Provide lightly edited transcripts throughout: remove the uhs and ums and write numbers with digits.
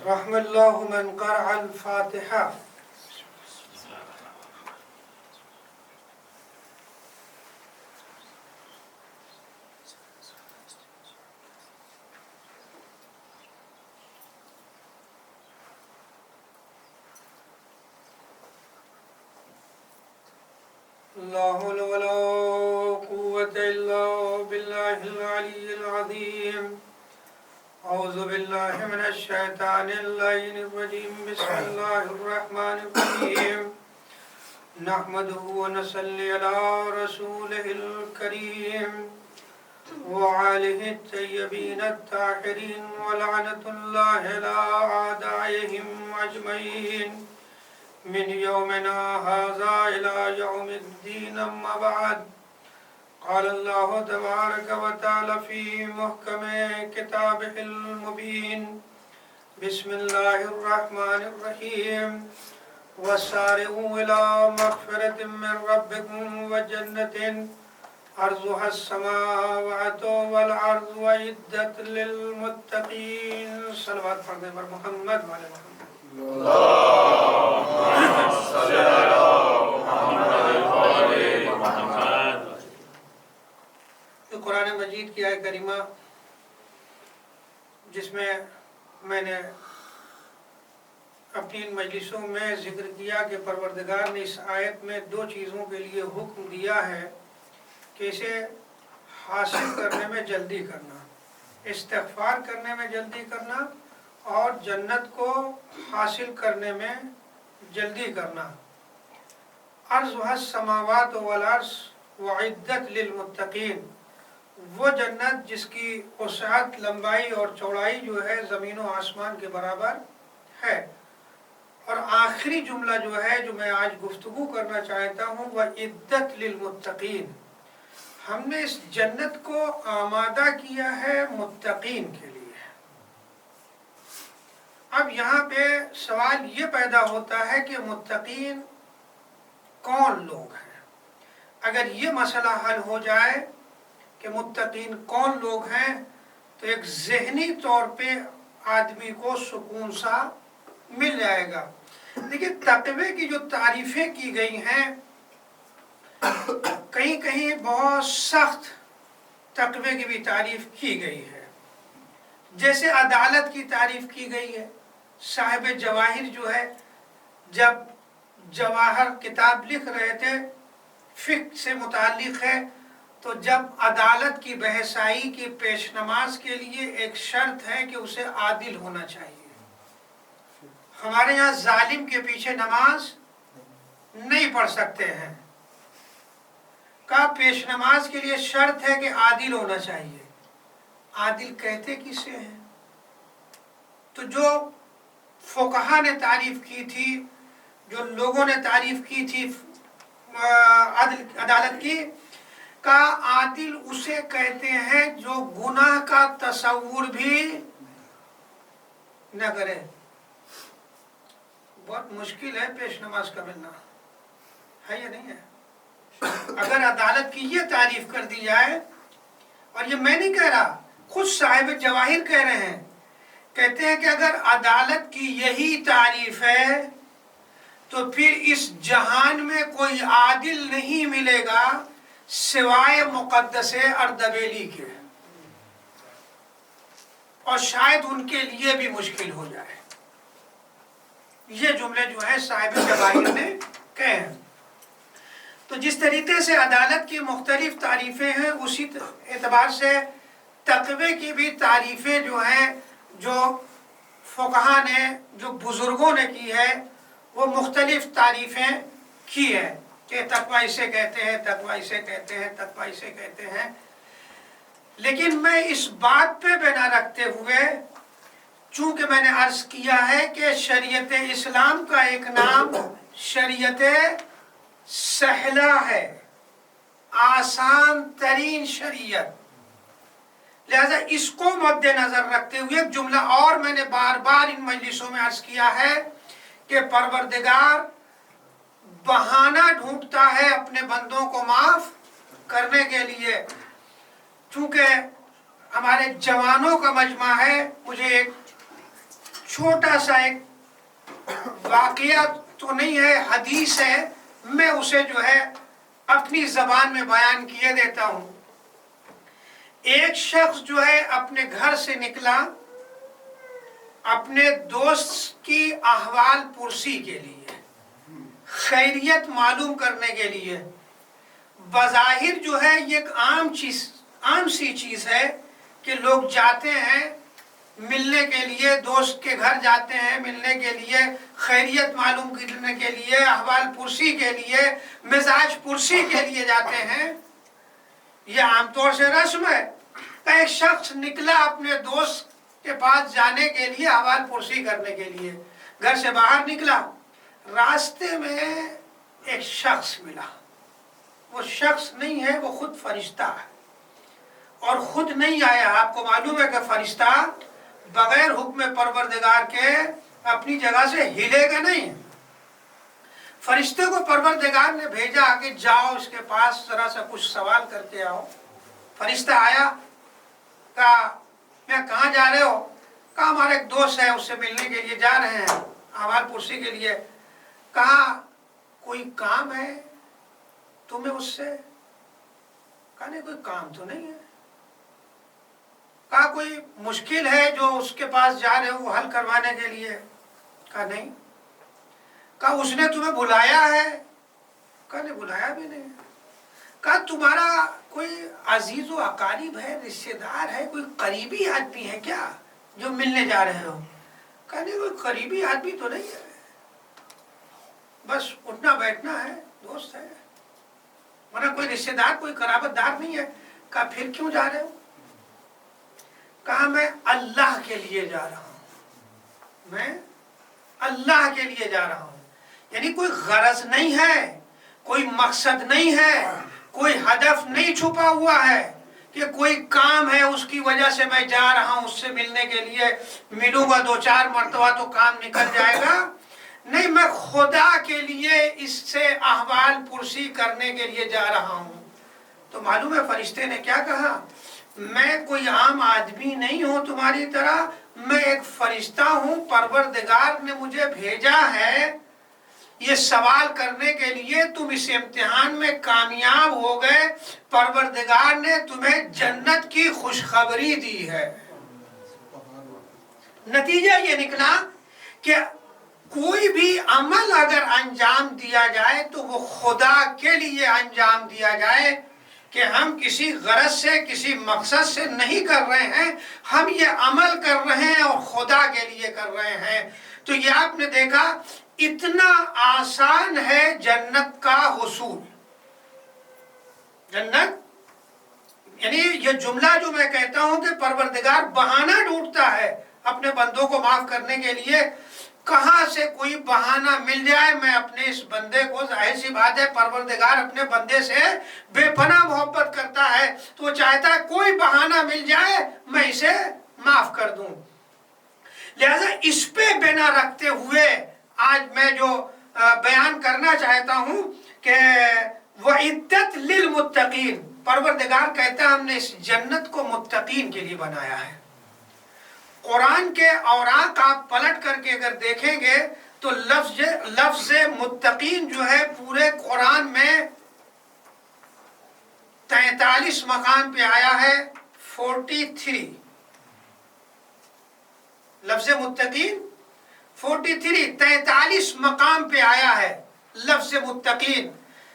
رحم اللہ من قرأ الفاتحہ. لا حول ولا قوة إلا بالله العلي العظيم. أعوذ بالله من الشيطان اللعين الرجيم. بسم الله الرحمن الرحيم. نحمده ونصلي على رسوله الكريم وآله الطيبين الطاهرين ولعنة الله على أعدائهم أجمعين من يومنا هذا إلى يوم الدين. أما بعد، قال الله تبارك وتعالى في محكم كتابه المبين. بسم الله الرحمن الرحيم. وسارعوا إلى مغفرة من ربكم وجنة عرضها السماوات والأرض وأعدت للمتقين. صلوات پڑھنے پر محمد وعلى محمد. قرآن مجید کی آیت کریمہ جس میں میں نے اپنی ان مجلسوں میں ذکر کیا کہ پروردگار نے اس آیت میں دو چیزوں کے لیے حکم دیا ہے کہ اسے حاصل کرنے میں جلدی کرنا، استغفار کرنے میں جلدی کرنا اور جنت کو حاصل کرنے میں جلدی کرنا. عرضها السماوات والارض وعدت للمتقین، وہ جنت جس کی وسعت، لمبائی اور چوڑائی جو ہے زمین و آسمان کے برابر ہے. اور آخری جملہ جو ہے جو میں آج گفتگو کرنا چاہتا ہوں وہ عدت للمتقین، ہم نے اس جنت کو آمادہ کیا ہے متقین کے لیے. اب یہاں پہ سوال یہ پیدا ہوتا ہے کہ متقین کون لوگ ہیں؟ اگر یہ مسئلہ حل ہو جائے کہ متقین کون لوگ ہیں تو ایک ذہنی طور پہ آدمی کو سکون سا مل جائے گا. لیکن تقوی کی جو تعریفیں کی گئی ہیں کہیں کہیں بہت سخت تقوی کی بھی تعریف کی گئی ہے. جیسے عدالت کی تعریف کی گئی ہے. صاحب جواہر جو ہے جب جواہر کتاب لکھ رہے تھے، فقہ سے متعلق ہے، تو جب عدالت کی بحث آئی کہ پیش نماز کے لیے ایک شرط ہے کہ اسے عادل ہونا چاہیے. ہمارے یہاں ظالم کے پیچھے نماز نہیں پڑھ سکتے ہیں. کہا پیش نماز کے لیے شرط ہے کہ عادل ہونا چاہیے. عادل کہتے کسے ہیں؟ تو جو فقہا نے تعریف کی تھی، جو لوگوں نے تعریف کی تھی عدالت کی، کا عادل اسے کہتے ہیں جو گناہ کا تصور بھی نہ کرے. بہت مشکل ہے پیش نماز کا ملنا، ہے یا نہیں ہے؟ اگر عدالت کی یہ تعریف کر دی جائے، اور یہ میں نہیں کہہ رہا، خود صاحب جواہر کہہ رہے ہیں، کہتے ہیں کہ اگر عدالت کی یہی تعریف ہے تو پھر اس جہان میں کوئی عادل نہیں ملے گا سوائے مقدس اردبیلی کے، اور شاید ان کے لیے بھی مشکل ہو جائے. یہ جملے جو ہیں صاحب جواہر نے کہے ہیں. تو جس طریقے سے عدالت کی مختلف تعریفیں ہیں، اسی اعتبار سے تقوی کی بھی تعریفیں جو ہیں، جو فقہا نے، جو بزرگوں نے کی ہے، وہ مختلف تعریفیں کی ہے کہ تقوی اسے کہتے ہیں، تقوی اسے کہتے ہیں، تقوی اسے کہتے ہیں. لیکن میں اس بات پہ بنا رکھتے ہوئے، چونکہ میں نے عرض کیا ہے کہ شریعت اسلام کا ایک نام شریعت سہلہ ہے، آسان ترین شریعت، لہذا اس کو مد نظر رکھتے ہوئے ایک جملہ اور میں نے بار بار ان مجلسوں میں عرض کیا ہے کہ پروردگار بہانہ ڈھونڈتا ہے اپنے بندوں کو معاف کرنے کے لیے. چونکہ ہمارے جوانوں کا مجمع ہے، مجھے ایک چھوٹا سا ایک واقعہ تو نہیں ہے، حدیث ہے، میں اسے جو ہے اپنی زبان میں بیان کیے دیتا ہوں۔ ایک شخص جو ہے اپنے گھر سے نکلا اپنے دوست کی احوال پرسی کے لیے، خیریت معلوم کرنے کے لیے۔ بظاہر جو ہے یہ ایک عام سی چیز ہے کہ لوگ جاتے ہیں ملنے کے لیے، دوست کے گھر جاتے ہیں ملنے کے لیے، خیریت معلوم کرنے کے لیے، احوال پرسی کے لیے، مزاج پرسی کے لیے جاتے ہیں، یہ عام طور سے رسم ہے۔ ایک شخص نکلا اپنے دوست کے پاس جانے کے لیے، احوال پرسی کرنے کے لیے، گھر سے باہر نکلا، راستے میں ایک شخص ملا۔ وہ شخص نہیں ہے، وہ خود فرشتہ ہے، اور خود نہیں آیا۔ آپ کو معلوم ہے کہ فرشتہ بغیر حکم پروردگار کے اپنی جگہ سے ہلے گا نہیں۔ فرشتے کو پروردگار نے بھیجا کہ جاؤ اس کے پاس ذرا سا کچھ سوال کر کے آؤ۔ فرشتہ آیا، کہا میں کہاں جا رہے ہو؟ کہا ہمارا ایک دوست ہے، اس سے ملنے کے لیے جا رہے ہیں، احوال پرسی کے لیے۔ کہا کوئی کام ہے تمہیں اس سے؟ کہا نہیں کوئی کام تو نہیں ہے۔ کہا کوئی مشکل ہے جو اس کے پاس جا رہے ہو وہ حل کروانے کے لیے؟ کہا نہیں۔ کہا اس نے تمہیں بلایا ہے؟ کہا نہیں بلایا بھی نہیں۔ کہا تمہارا کوئی عزیز و اقارب ہے، رشتے دار ہے، کوئی قریبی آدمی ہے کیا جو ملنے جا رہے ہو؟ کہا نہیں کوئی قریبی آدمی تو نہیں ہے، بس اٹھنا بیٹھنا ہے، دوست ہے، ورنہ کوئی رشتے دار کوئی قرابت دار نہیں ہے۔ کہا پھر کیوں جا رہے ہو؟ کہا میں اللہ کے لیے جا رہا ہوں، میں اللہ کے لیے جا رہا ہوں، یعنی کوئی غرض نہیں ہے، کوئی مقصد نہیں ہے، کوئی ہدف نہیں چھپا ہوا ہے کہ کوئی کام ہے اس کی وجہ سے میں جا رہا ہوں، اس سے ملنے کے لیے، ملوں گا 2-4 مرتبہ تو کام نکل جائے گا۔ نہیں، میں خدا کے لیے اس سے احوال پرسی کرنے کے لیے جا رہا ہوں۔ تو معلوم ہے فرشتے نے کیا کہا؟ میں کوئی عام آدمی نہیں ہوں تمہاری طرح، میں ایک فرشتہ ہوں، پروردگار نے مجھے بھیجا ہے یہ سوال کرنے کے لیے، تم اس امتحان میں کامیاب ہو گئے، پروردگار نے تمہیں جنت کی خوشخبری دی ہے۔ نتیجہ یہ نکلا کہ کوئی بھی عمل اگر انجام دیا جائے تو وہ خدا کے لیے انجام دیا جائے، کہ ہم کسی غرض سے کسی مقصد سے نہیں کر رہے ہیں، ہم یہ عمل کر رہے ہیں اور خدا کے لیے کر رہے ہیں۔ تو یہ آپ نے دیکھا اتنا آسان ہے جنت کا حصول۔ جنت یعنی یہ جملہ جو میں کہتا ہوں کہ پروردگار بہانہ ڈھونڈتا ہے اپنے بندوں کو معاف کرنے کے لیے، کہاں سے کوئی بہانہ مل جائے میں اپنے اس بندے کو، ظاہر سی بات ہے پروردگار اپنے بندے سے بے پناہ محبت کرتا ہے تو وہ چاہتا ہے کوئی بہانہ مل جائے میں اسے معاف کر دوں۔ لہذا اس پہ بنا رکھتے ہوئے آج میں جو بیان کرنا چاہتا ہوں کہ وَعِدَّتْ لِلْمُتَّقِينَ، پروردگار کہتا ہے ہم نے اس جنت کو متقین کے لیے بنایا ہے۔ قرآن کے اوراق آپ پلٹ کر کے اگر دیکھیں گے تو لفظ متقین جو ہے پورے قرآن میں 43 مقام پہ آیا ہے، 43 لفظ متقین 43 مقام پہ آیا ہے لفظ متقین۔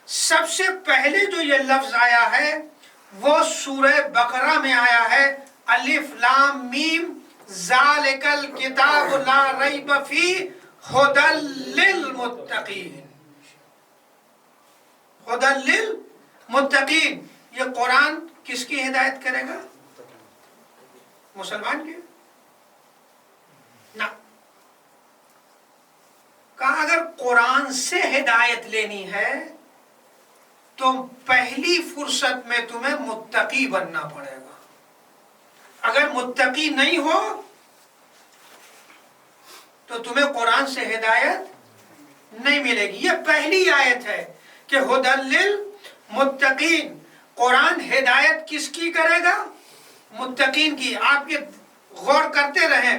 سب سے پہلے جو یہ لفظ آیا ہے وہ سورہ بقرہ میں آیا ہے، الف لام میم ذالک الکتاب لا ریب فیہ ھدی للمتقین۔ ھدی للمتقین، یہ قرآن کس کی ہدایت کرے گا؟ مسلمان کی؟ نہ، کہا اگر قرآن سے ہدایت لینی ہے تو پہلی فرصت میں تمہیں متقی بننا پڑے گا۔ اگر متقی نہیں ہو تو تمہیں قرآن سے ہدایت نہیں ملے گی۔ یہ پہلی آیت ہے کہ ھدی للمتقین، قرآن ہدایت کس کی کرے گا؟ متقین کی۔ آپ یہ غور کرتے رہیں،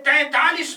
43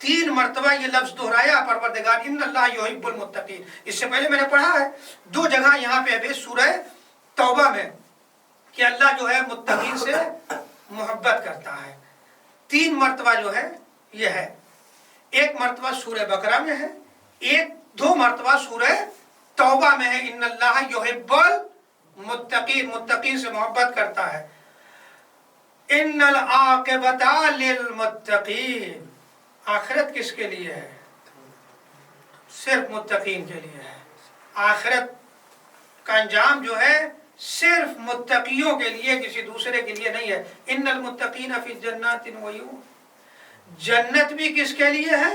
3 مرتبہ یہ لفظ دہرایا پروردگار ان اللہ یحب المتقین. اس سے پہلے میں نے پڑھا ہے 2 جگہ یہاں پہ ابھی سورہ توبہ میں کہ اللہ جو ہے متقین سے محبت کرتا ہے. 3 مرتبہ جو ہے یہ ہے. 1 مرتبہ سورہ بقرہ میں ہے, 2 مرتبہ سورہ توبہ میں ہے. ان اللہ یحب المتقین, متقین سے محبت کرتا ہے. ان العاقبۃ للمتقین, آخرت کس کے لیے ہے؟ صرف متقین کے لیے ہے. آخرت کا انجام جو ہے صرف متقیوں کے لیے, کسی دوسرے کے لیے نہیں ہے. ان المتقین فی جنات وعیون, جنت بھی کس کے لیے ہے؟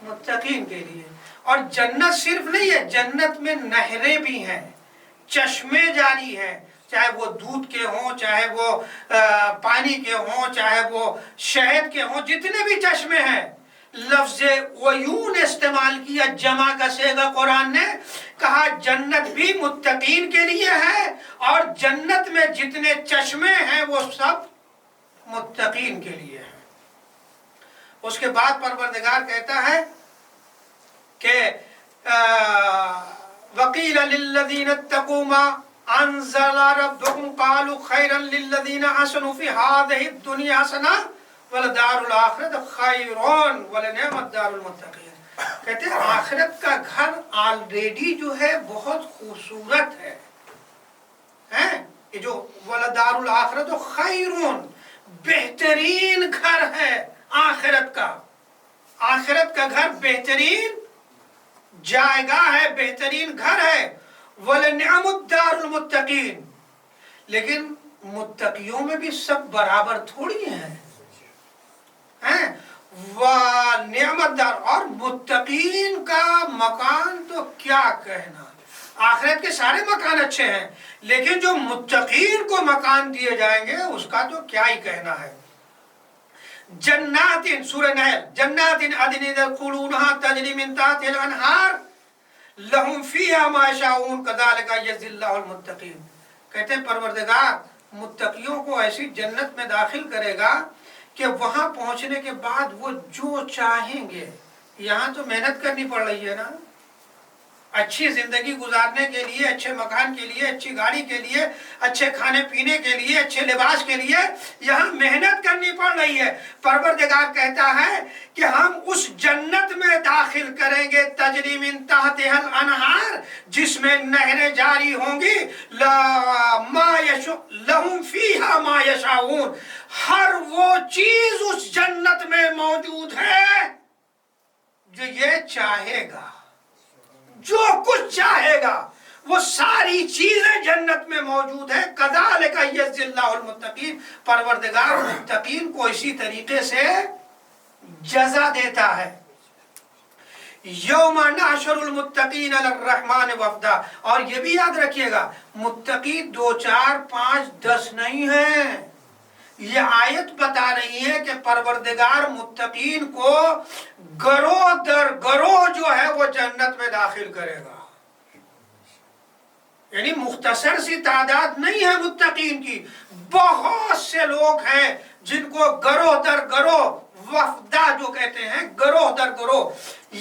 متقین کے لیے. اور جنت صرف نہیں ہے, جنت میں نہریں بھی ہیں, چشمے جاری ہیں, چاہے وہ دودھ کے ہوں, چاہے وہ پانی کے ہوں, چاہے وہ شہد کے ہوں, جتنے بھی چشمے ہیں. لفظ عیون استعمال کیا, جمع کا صیغہ قرآن نے, کہا جنت بھی متقین کے لیے ہے اور جنت میں جتنے چشمے ہیں وہ سب متقین کے لیے ہیں. اس کے بعد پروردگار کہتا ہے کہ وَقِيلَ لِلَّذِينَ اتَّقُوا مَا أَنزَلَ رَبُّكُمْ قَالُوا خَيْرًا لِلَّذِينَ أَحْسَنُوا فِي هَٰذِهِ الدُّنْيَا حَسَنَةٌ وَلَدَارُ الْآخِرَةِ خَيْرٌ وَلَنِعْمَ دَارُ الْمُتَّقِينَ. کہتے ہیں آخرت کا گھر آلریڈی جو ہے بہت خوبصورت ہے. یہ جو وَلَدَارُ الْآخِرَةِ خَيْرٌ, بہترین گھر ہے آخرت کا. آخرت کا گھر بہترین جائگاہ ہے, بہترین گھر ہے. وَلَنِعْمَ دَارُ الْمُتَّقِينَ, لیکن متقیوں میں بھی سب برابر تھوڑی ہیں. وَنِعْمَ دَارُ, اور متقین کا مکان تو کیا کہنا. آخرت کے سارے مکان اچھے ہیں, لیکن جو متقین کو مکان دیے جائیں گے اس کا تو کیا ہی کہنا ہے. جنات, سورہ نحل, جنات عدن يدخلونها تجری من تحتها الانہار لہم فیہا ما یشاؤون کذالک یجزی اللہ المتقین. کہتے ہیں پروردگار متقیوں کو ایسی جنت میں داخل کرے گا کہ وہاں پہنچنے کے بعد وہ جو چاہیں گے. یہاں تو محنت کرنی پڑ رہی ہے نا, اچھی زندگی گزارنے کے لیے, اچھے مکان کے لیے, اچھی گاڑی کے لیے, اچھے کھانے پینے کے لیے, اچھے لباس کے لیے یہاں محنت کرنی پڑ رہی ہے. پروردگار کہتا ہے کہ ہم اس جنت میں داخل کریں گے تجری من تحتها الانہار, جس میں نہریں جاری ہوں گی. لہم فیہا ما یشاؤون, ہر وہ چیز اس جنت میں موجود ہے جو یہ چاہے گا. جو کچھ چاہے گا وہ ساری چیزیں جنت میں موجود ہیں. کذالک یجزی اللہ المتقین, پروردگار متقین کو اسی طریقے سے جزا دیتا ہے. یوم نحشر المتقین علی الرحمن وفدا, اور یہ بھی یاد رکھیے گا متقی 2 4 5 10 نہیں ہیں. یہ آیت بتا رہی ہے کہ پروردگار متقین کو گروہ در گروہ جو ہے وہ جنت میں داخل کرے گا. یعنی مختصر سی تعداد نہیں ہے متقین کی, بہت سے لوگ ہیں جن کو گروہ در گروہ, وفدہ جو کہتے ہیں گروہ در گروہ,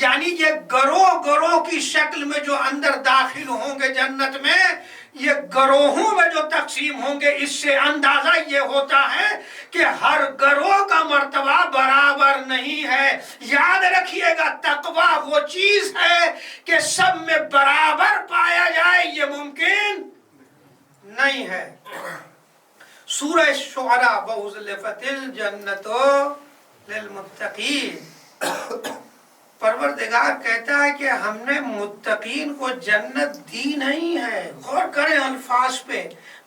یعنی یہ گروہ گروہ کی شکل میں جو اندر داخل ہوں گے جنت میں, یہ گروہوں میں جو تقسیم ہوں گے. اس سے اندازہ یہ ہوتا ہے کہ ہر گروہ کا مرتبہ برابر نہیں ہے. یاد رکھیے گا تقویٰ وہ چیز ہے کہ سب میں برابر پایا جائے, یہ ممکن نہیں ہے. سورہ شعراء وَأُزْلِفَتِ الْجَنَّةُ لِلْمُتَّقِينَ, پروردگار کہتا ہے کہ ہم نے متقین کو جنت دی نہیں ہے. غور کریں الفاظ پہ.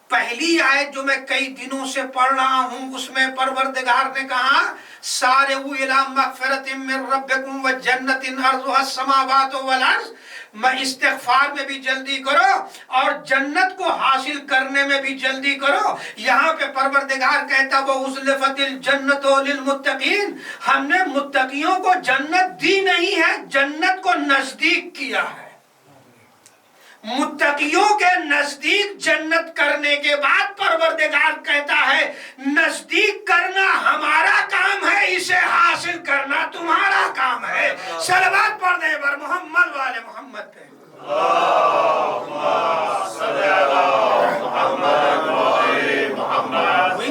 پہلی آیت جو میں کئی دنوں سے پڑھ رہا ہوں اس میں پروردگار نے کہا سارعوا الی مغفرۃ من ربکم وجنۃ عرضها السماوات والارض, میں استغفار میں بھی جلدی کرو اور جنت کو حاصل کرنے میں بھی جلدی کرو. یہاں پہ پروردگار کہتا وَأُزْلِفَتِ الْجَنَّةُ لِلْمُتَّقِينَ, ہم نے متقیوں کو جنت دی نہیں ہے, جنت کو نزدیک کیا ہے. متقیوں کے نزدیک جنت کرنے کے بعد پروردگار کہتا ہے نزدیک کرنا ہمارا کام ہے، اسے حاصل کرنا تمہارا کام ہے۔ صلوات پڑھ دیں بر محمد والے محمد پہ۔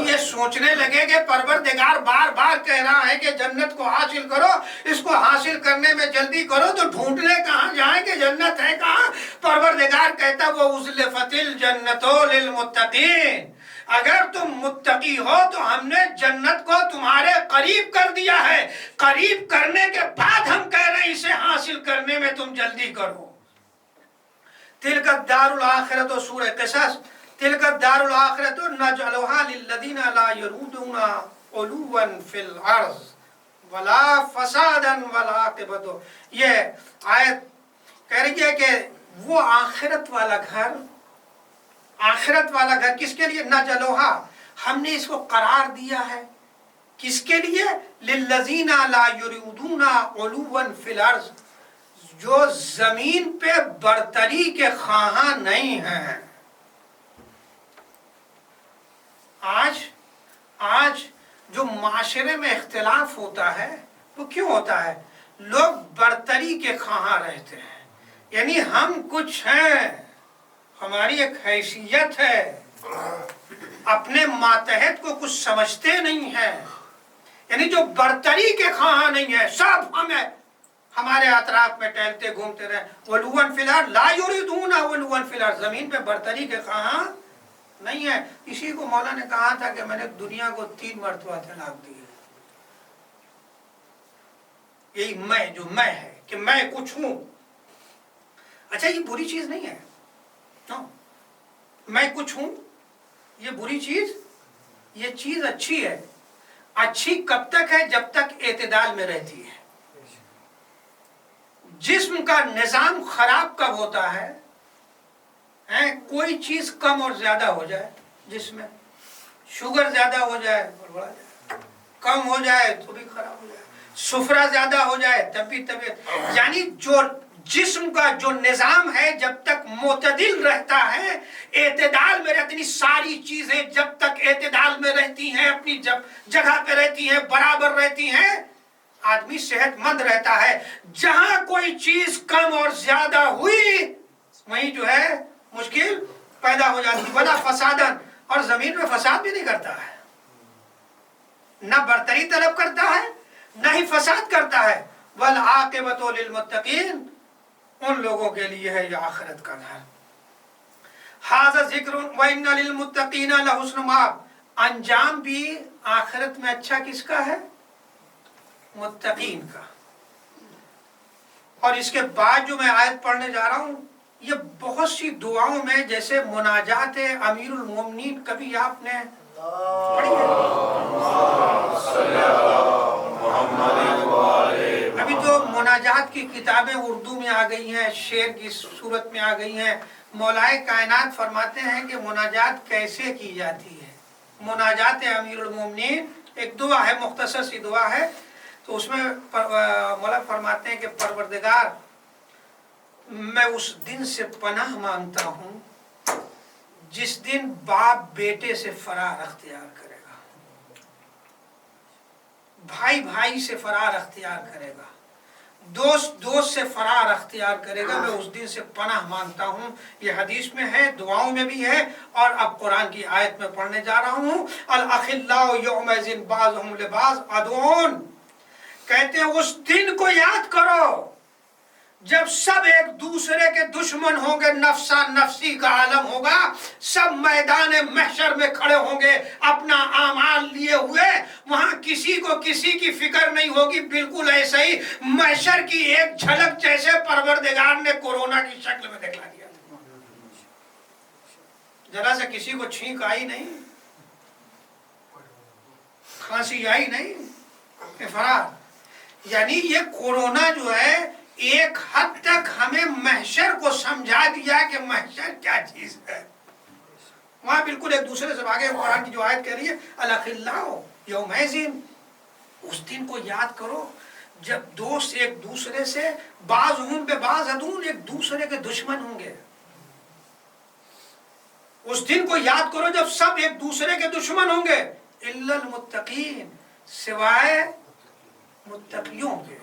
یہ سوچنے لگے کہ پروردگار بار بار کہہ رہا ہے کہ جنت کو حاصل کرو، اس کو حاصل کرنے میں جلدی کرو، تو ڈھونڈنے کہاں جائیں کہ جنت ہے کہاں؟ پروردگار کہتا وہ اُزْلِفَتِ الْجَنَّةُ لِلْمُتَّقِينَ، اگر تم متقی ہو تو ہم نے جنت کو تمہارے قریب کر دیا ہے، قریب کرنے کے بعد ہم کہہ رہے ہیں اسے حاصل کرنے میں تم جلدی کرو۔ تِلْكَ الدَّارُ الْآخِرَةُ سورہ قصص، تِلْكَ الدَّارُ الْآخِرَةُ نَجْعَلُهَا لِلَّذِينَ لَا يُرِيدُونَ عُلُوًّا فِي الْأَرْضِ وَلَا فَسَادًا وَالْعَاقِبَةُ، یہ آیت کہہ رہی ہے کہ وہ آخرت والا گھر، آخرت والا گھر کس کے لیے؟ نَجْعَلُهَا، ہم نے اس کو قرار دیا ہے کس کے لیے؟ لِلَّذِينَ لَا يُرِيدُونَ عُلُوًّا فِي الْأَرْضِ، جو زمین پہ برتری کے خواہاں نہیں ہیں۔ آج جو معاشرے میں اختلاف ہوتا ہے وہ کیوں ہوتا ہے؟ لوگ برتری کے خواہاں رہتے ہیں، یعنی ہم کچھ ہیں، ہماری ایک حیثیت ہے، اپنے ماتحت کو کچھ سمجھتے نہیں ہیں، یعنی جو برتری کے خواہاں نہیں ہے، سب ہمیں ہمارے اطراف میں ٹہلتے گھومتے رہے۔ عُلُوًّا فِي الْأَرْضِ لَا يُرِيدُونَ عُلُوًّا فِي الْأَرْضِ، زمین پہ برتری کے خواہاں نہیں ہے۔ اسی کو مولا نے کہا تھا کہ میں نے دنیا کو 3 مرتبہ طلاق دی ہے۔ یہی میں، جو میں ہے کہ میں کچھ ہوں۔ اچھا یہ بری چیز نہیں ہے، میں کچھ ہوں یہ بری چیز، یہ چیز اچھی ہے۔ اچھی کب تک ہے؟ جب تک اعتدال میں رہتی ہے۔ جسم کا نظام خراب کب ہوتا ہے؟ کوئی چیز کم اور زیادہ ہو جائے، جس میں شوگر زیادہ ہو جائے بڑھا جائے، کم ہو جائے تو بھی خراب ہو جائے، سفرہ زیادہ ہو جائے تب بھی طبیعت، یعنی جو جسم کا جو نظام ہے جب تک معتدل رہتا ہے، اعتدال میں رہتی، ساری چیزیں جب تک اعتدال میں رہتی ہیں، اپنی جگہ پہ رہتی ہیں، برابر رہتی ہیں، آدمی صحت مند رہتا ہے۔ جہاں کوئی چیز کم اور زیادہ ہوئی وہیں جو ہے مشکل پیدا ہو جاتی ہے۔ ولا فسادن، اور زمین میں فساد بھی نہیں کرتا ہے، نہ برتری طلب کرتا ہے نہ ہی فساد کرتا ہے۔ والعاقبۃ للمتقین، ان لوگوں کے لیے ہے یہ آخرت کا گھر۔ ھذا ذکر وَإِنَّ لِلْمُتَّقِينَ لَحُسْنَ مآب، انجام بھی آخرت میں اچھا کس کا ہے؟ متقین کا۔ اور اس کے بعد جو میں آیت پڑھنے جا رہا ہوں، یہ بہت سی دعاؤں میں، جیسے مناجات امیر المومنین، کبھی آپ نے پڑھی ہے؟ ابھی تو مناجات کی کتابیں اردو میں آ گئی ہیں، شعر کی صورت میں آ گئی ہیں۔ مولائے کائنات فرماتے ہیں کہ مناجات کیسے کی جاتی ہے۔ مناجات امیر المومنین ایک دعا ہے، مختصر سی دعا ہے، تو اس میں مولا فرماتے ہیں کہ پروردگار، میں اس دن سے پناہ مانگتا ہوں جس دن باپ بیٹے سے فرار اختیار کرے گا، بھائی بھائی سے فرار اختیار کرے گا، دوست دوست سے فرار اختیار کرے گا، میں اس دن سے پناہ مانگتا ہوں۔ یہ حدیث میں ہے، دعاؤں میں بھی ہے، اور اب قرآن کی آیت میں پڑھنے جا رہا ہوں۔ الاخلاء یومئذ بعضهم لبعض عدو، کہتے ہیں اس دن کو یاد کرو جب سب ایک دوسرے کے دشمن ہوں گے، نفسا نفسی کا عالم ہوگا، سب میدان محشر میں کھڑے ہوں گے اپنا اعمال لیے ہوئے، وہاں کسی کو کسی کی فکر نہیں ہوگی۔ بالکل ایسے ہی محشر کی ایک جھلک جیسے پروردگار نے کورونا کی شکل میں دکھلا دیا، ذرا سے کسی کو چھینک آئی نہیں، کھانسی آئی نہیں، فرار۔ یعنی یہ کورونا جو ہے ایک حد تک ہمیں محشر کو سمجھا دیا کہ محشر کیا چیز ہے۔ وہاں بالکل ایک دوسرے سے بھاگے۔ قرآن کی جو آیت کہہ رہی ہے الاخلاء یومئذ، اس دن کو یاد کرو جب دوست ایک دوسرے سے بعضهم ببعض عدو، ایک دوسرے کے دشمن ہوں گے۔ اس دن کو یاد کرو جب سب ایک دوسرے کے دشمن ہوں گے، الا المتقین، سوائے متقیوں کے۔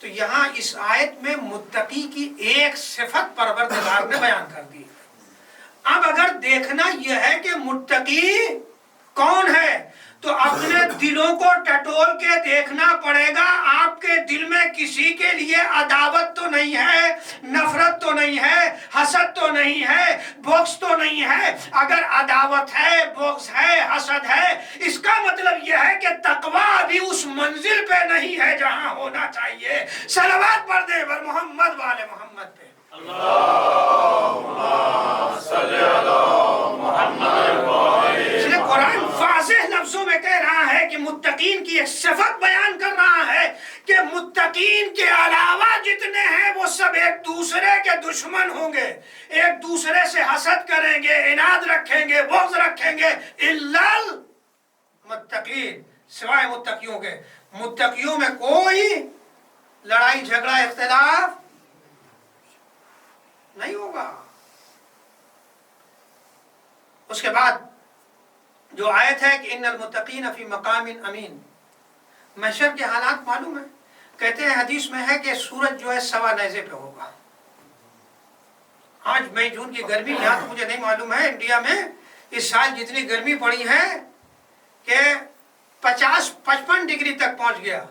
تو یہاں اس آیت میں متقی کی ایک صفت پروردگار نے بیان کر دی۔ اب اگر دیکھنا یہ ہے کہ متقی کون ہے تو اپنے دلوں کو ٹٹول کے دیکھنا پڑے گا۔ آپ کے دل میں کسی کے لیے عداوت تو نہیں ہے، نفرت تو نہیں ہے، حسد تو نہیں ہے، بغض تو نہیں ہے۔ اگر عداوت ہے، بغض ہے، حسد ہے، اس کا مطلب یہ ہے کہ تقویٰ ابھی اس منزل پہ نہیں ہے جہاں ہونا چاہیے۔ صلوات پڑھ دیں بر محمد والے محمد پہ۔ اللہم صلی علی محمد وآلہ۔ اس لیے قرآن واضح لفظوں میں کہہ رہا ہے کہ متقین کی ایک صفت بیان کر رہا ہے کہ متقین کے علاوہ جتنے ہیں وہ سب ایک دوسرے کے دشمن ہوں گے، ایک دوسرے سے حسد کریں گے، عناد رکھیں گے، بغض رکھیں گے، الا المتقین، سوائے متقیوں کے۔ متقیوں میں کوئی لڑائی جھگڑا اختلاف نہیں ہوگا۔ اس کے بعد جو آیت ہے کہ ان المتقین فی مقام امین، محشر کے حالات معلوم ہے، کہتے ہیں حدیث میں ہے کہ سورج جو ہے 1.25 نیزے پہ ہوگا۔ آج مئی جون کی گرمی یہاں تو مجھے نہیں معلوم ہے، انڈیا میں اس سال جتنی گرمی پڑی ہے کہ 50-55 ڈگری تک پہنچ گیا۔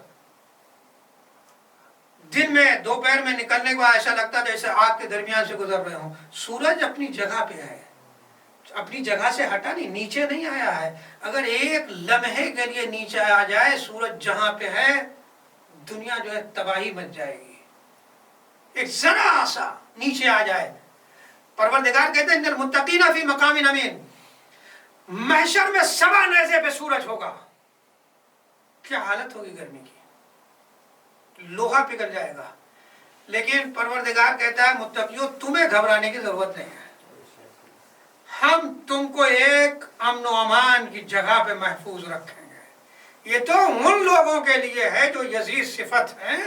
دن میں دوپہر میں نکلنے کے بعد ایسا لگتا جیسے آگ کے درمیان سے گزر رہے ہوں۔ سورج اپنی جگہ پہ ہے، اپنی جگہ سے ہٹا نہیں، نیچے نہیں آیا ہے۔ اگر ایک لمحے کے لیے نیچے آ جائے سورج جہاں پہ ہے، دنیا جو ہے تباہی بن جائے گی۔ ایک ذرا سا نیچے آ جائے، پروردگار کہتے ہیں ان المتقین فی مقام امین، محشر میں 1.25 نیزے پہ سورج ہوگا۔ کیا حالت ہوگی گرمی کی، لوہا پگھل جائے گا۔ لیکن پروردگار کہتا ہے متقیوں تمہیں گھبرانے کی ضرورت نہیں ہے، ہم تم کو ایک امن و امان کی جگہ پہ محفوظ رکھیں گے۔ یہ تو ان لوگوں کے لیے ہے جو یزید صفت ہیں،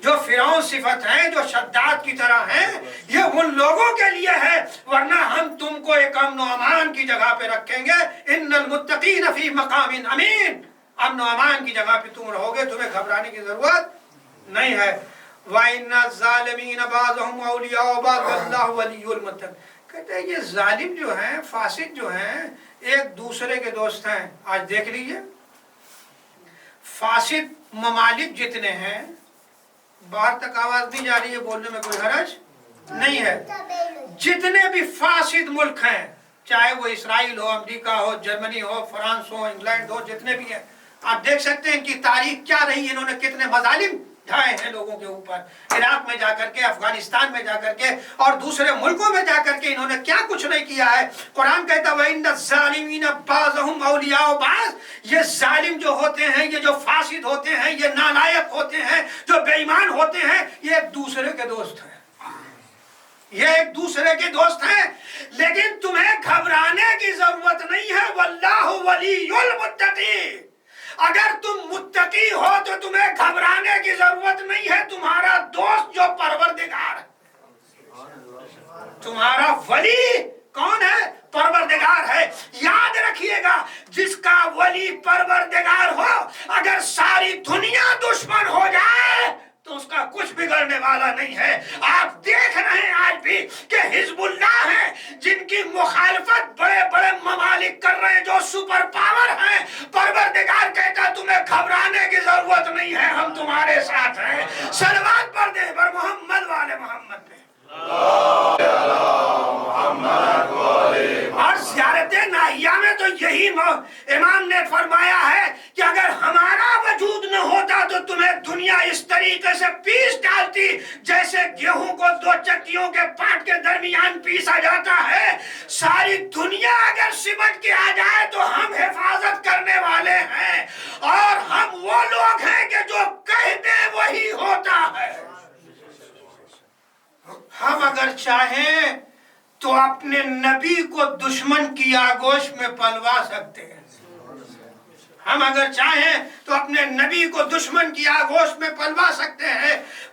جو فرعون صفت ہیں، جو شداد کی طرح ہیں، یہ ان لوگوں کے لیے ہے، ورنہ ہم تم کو ایک امن و امان کی جگہ پہ رکھیں گے۔ ان المتقین فی مقام امین، امن و امان کی جگہ پہ تم رہو گے، تمہیں گھبرانے کی ضرورت نہیں ہے۔ وَإِنَّ الظَّالِمِينَ بَعْضُهُمْ أَوْلِيَاءُ بَعْضٍ وَاللَّهُ وَلِيُّ الْمُتَّقِينَ۔ کہتے ہیں یہ ظالم جو ہیں، فاسق جو ہیں، ایک دوسرے کے دوست ہیں۔ آج دیکھ لیجئے فاسد ممالک جتنے ہیں، باہر تک آواز نہیں جا رہی ہے، بولنے میں کوئی حرج نہیں ہے، جتنے بھی فاسد ملک ہیں، چاہے وہ اسرائیل ہو، امریکہ ہو، جرمنی ہو، فرانس ہو، انگلینڈ ہو، جتنے بھی ہیں، آپ دیکھ سکتے ہیں کہ تاریخ کیا رہی، انہوں نے کتنے مظالم ڈھائے ہیں لوگوں کے اوپر، عراق میں جا کر کے، افغانستان میں جا کر کے، اور دوسرے ملکوں میں جا کر کے انہوں نے کیا کچھ نہیں کیا ہے۔ قرآن کہتا ہے وَإِنَّ الظَّالِمِينَ بَعْضُهُمْ أَوْلِيَاءُ بَعْضٍ، یہ ظالم جو ہوتے ہیں، یہ جو فاسد ہوتے ہیں، یہ نالائق ہوتے ہیں، جو بے ایمان ہوتے ہیں، یہ ایک دوسرے کے دوست ہیں، یہ ایک دوسرے کے دوست ہیں۔ لیکن تمہیں گھبرانے کی ضرورت نہیں ہے، وَاللَّهُ وَلِيُّ الْمُتَّقِينَ۔ اگر تم متقی ہو تو تمہیں گھبرانے کی ضرورت نہیں ہے، تمہارا دوست جو پروردگار ہے، تمہارا ولی کون ہے؟ پروردگار ہے۔ یاد رکھیے گا جس کا ولی پروردگار ہو، اگر ساری دنیا دشمن ہو جائے تو اس کا کچھ بگڑنے والا نہیں ہے۔ آپ دیکھ رہے ہیں آج بھی کہ حزب اللہ ہے، جن کی مخالفت بڑے بڑے ممالک کر رہے ہیں، جو سپر پاور ہیں، پروردگار کہتا تمہیں گھبرانے کی ضرورت نہیں ہے، ہم تمہارے ساتھ ہیں۔ صلوات پڑھ دیں بر محمد والے محمد پہ۔ اور زیارت ناہیہ میں تو یہی امام نے فرمایا ہے کہ اگر ہمارا وجود نہ ہوتا تو تمہیں دنیا اس طریقے سے پیس ڈالتی جیسے گیہوں کو 2 چکیوں کے پاٹ کے درمیان پیسا جاتا ہے۔ ساری دنیا اگر سمٹ کے آ جائے تو ہم حفاظت کرنے والے ہیں، اور ہم وہ لوگ ہیں کہ جو کہہ دیں وہی ہوتا ہے۔ ہم اگر چاہیں تو اپنے نبی کو دشمن کی آغوش میں پلوا سکتے ہیں، ہم اگر چاہیں تو اپنے نبی کو دشمن کی آغوش میں پلوا سکتے ہیں۔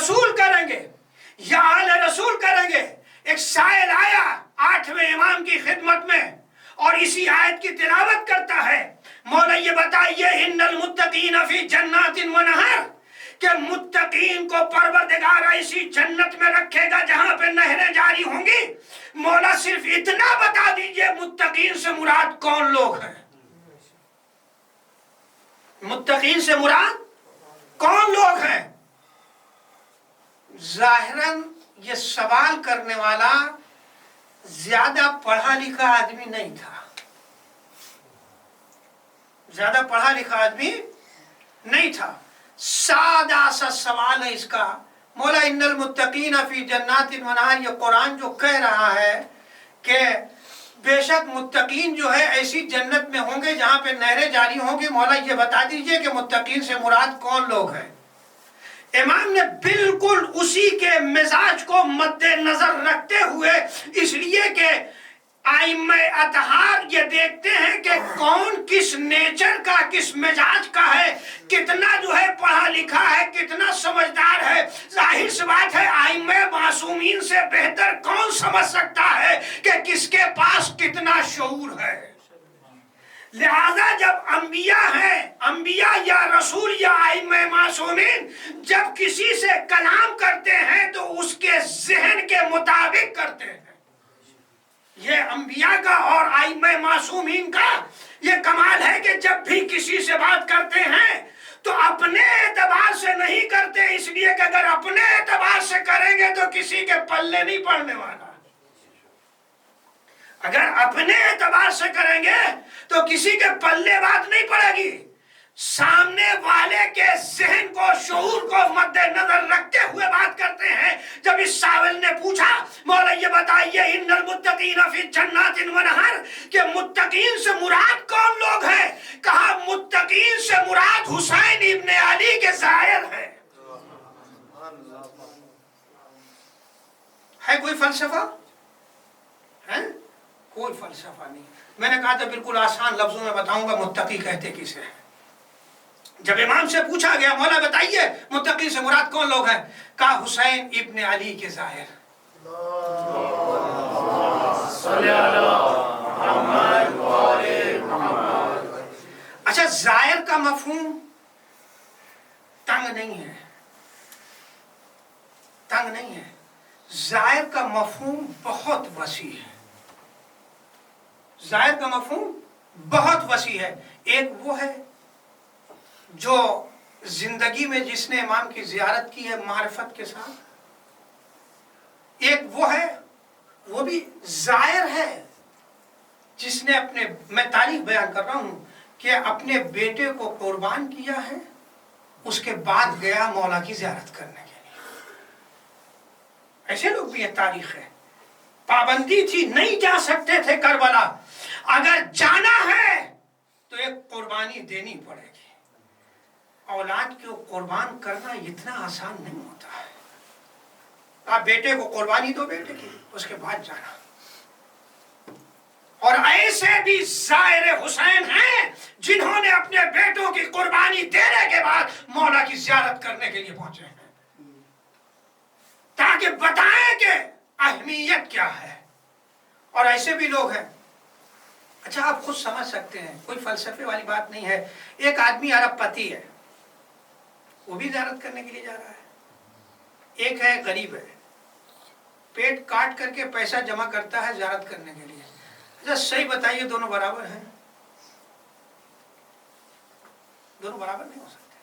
رسول کریں گے یا آل رسول کریں گے. ایک سائل آیا 8ویں امام کی خدمت میں اور اسی آیت کی تلاوت کرتا ہے. مولا یہ بتائیے ان المتقین فی جنات و نہر کہ متقین کو پروردگار ایسی جنت میں رکھے گا جہاں پہ نہریں جاری ہوں گی. مولا صرف اتنا بتا دیجئے متقین سے مراد کون لوگ ہیں؟ متقین سے مراد کون لوگ ہیں؟ ظاہراً یہ سوال کرنے والا زیادہ پڑھا لکھا آدمی نہیں تھا. زیادہ پڑھا لکھا آدمی نہیں تھا. سادہ سا سوال ہے اس کا. مولا ان المتقین فی جنات و نہر، یہ قرآن جو کہہ رہا ہے کہ بے شک متقین جو ہے ایسی جنت میں ہوں گے جہاں پہ نہریں جاری ہوں گی. مولا یہ بتا دیجئے کہ متقین سے مراد کون لوگ ہیں؟ امام نے بالکل اسی کے مزاج کو مد نظر رکھتے ہوئے، اس لیے کہ ائمہ اطہار یہ دیکھتے ہیں کہ کون کس نیچر کا، کس مزاج کا ہے، کتنا جو ہے پڑھا لکھا ہے، کتنا سمجھدار ہے. ظاہر سی بات ہے ائمہ معصومین سے بہتر کون سمجھ سکتا ہے کہ کس کے پاس کتنا شعور ہے. لہذا جب انبیاء ہیں، انبیاء یا رسول یا ائمہ معصومین جب کسی سے کلام کرتے ہیں تو اس کے ذہن کے مطابق کرتے ہیں. یہ انبیاء کا اور ائمہ معصومین کا یہ کمال ہے کہ جب بھی کسی سے بات کرتے ہیں تو اپنے اعتبار سے نہیں کرتے، اس لیے کہ اگر اپنے اعتبار سے کریں گے تو کسی کے پلے نہیں پڑنے والا. اگر اپنے اعتبار سے کریں گے تو کسی کے پلے بات نہیں پڑے گی. سامنے والے کے ذہن کو، شعور کو مد نظر رکھتے ہوئے بات کرتے ہیں. جب اس سائل نے پوچھا مولا یہ بتائیے ان المتقین فی جنات و نہر کہ متقین سے مراد کون لوگ ہیں؟ کہا متقین سے مراد حسین ابن علی کے زائر ہیں. ہے کوئی فلسفہ؟ ہے کوئی فلسفہ نہیں. میں نے کہا تھا بالکل آسان لفظوں میں بتاؤں گا متقی کہتے کسے ہیں. جب امام سے پوچھا گیا مولا بتائیے متقی سے مراد کون لوگ ہیں، کہا حسین ابن علی کے ظاہر. اچھا ظاہر کا مفہوم تنگ نہیں ہے، تنگ نہیں ہے. ظاہر کا مفہوم بہت وسیع ہے. ظاہر کا مفہوم بہت وسیع ہے. ایک وہ ہے جو زندگی میں جس نے امام کی زیارت کی ہے معرفت کے ساتھ. ایک وہ ہے، وہ بھی ظاہر ہے، جس نے اپنے، میں تاریخ بیان کر رہا ہوں کہ اپنے بیٹے کو قربان کیا ہے، اس کے بعد گیا مولا کی زیارت کرنے کے لیے. ایسے لوگ بھی ہیں، تاریخ ہے. پابندی تھی، نہیں جا سکتے تھے کربلا. اگر جانا ہے تو ایک قربانی دینی پڑے گی. اولاد کو قربان کرنا اتنا آسان نہیں ہوتا ہے. آپ بیٹے کو قربانی دو بیٹے کی، اس کے بعد جانا. اور ایسے بھی زائر حسین ہیں جنہوں نے اپنے بیٹوں کی قربانی دینے کے بعد مولا کی زیارت کرنے کے لیے پہنچے ہیں تاکہ بتائیں کہ اہمیت کیا ہے. اور ایسے بھی لوگ ہیں. اچھا آپ خود سمجھ سکتے ہیں، کوئی فلسفے والی بات نہیں ہے. ایک آدمی ارب پتی ہے، وہ بھی زیارت کرنے کے لیے جا رہا ہے. ایک ہے غریب ہے، پیٹ کاٹ کر کے پیسہ جمع کرتا ہے زیارت کرنے کے لیے. اچھا صحیح بتائیے دونوں برابر ہیں؟ دونوں برابر نہیں ہو سکتے.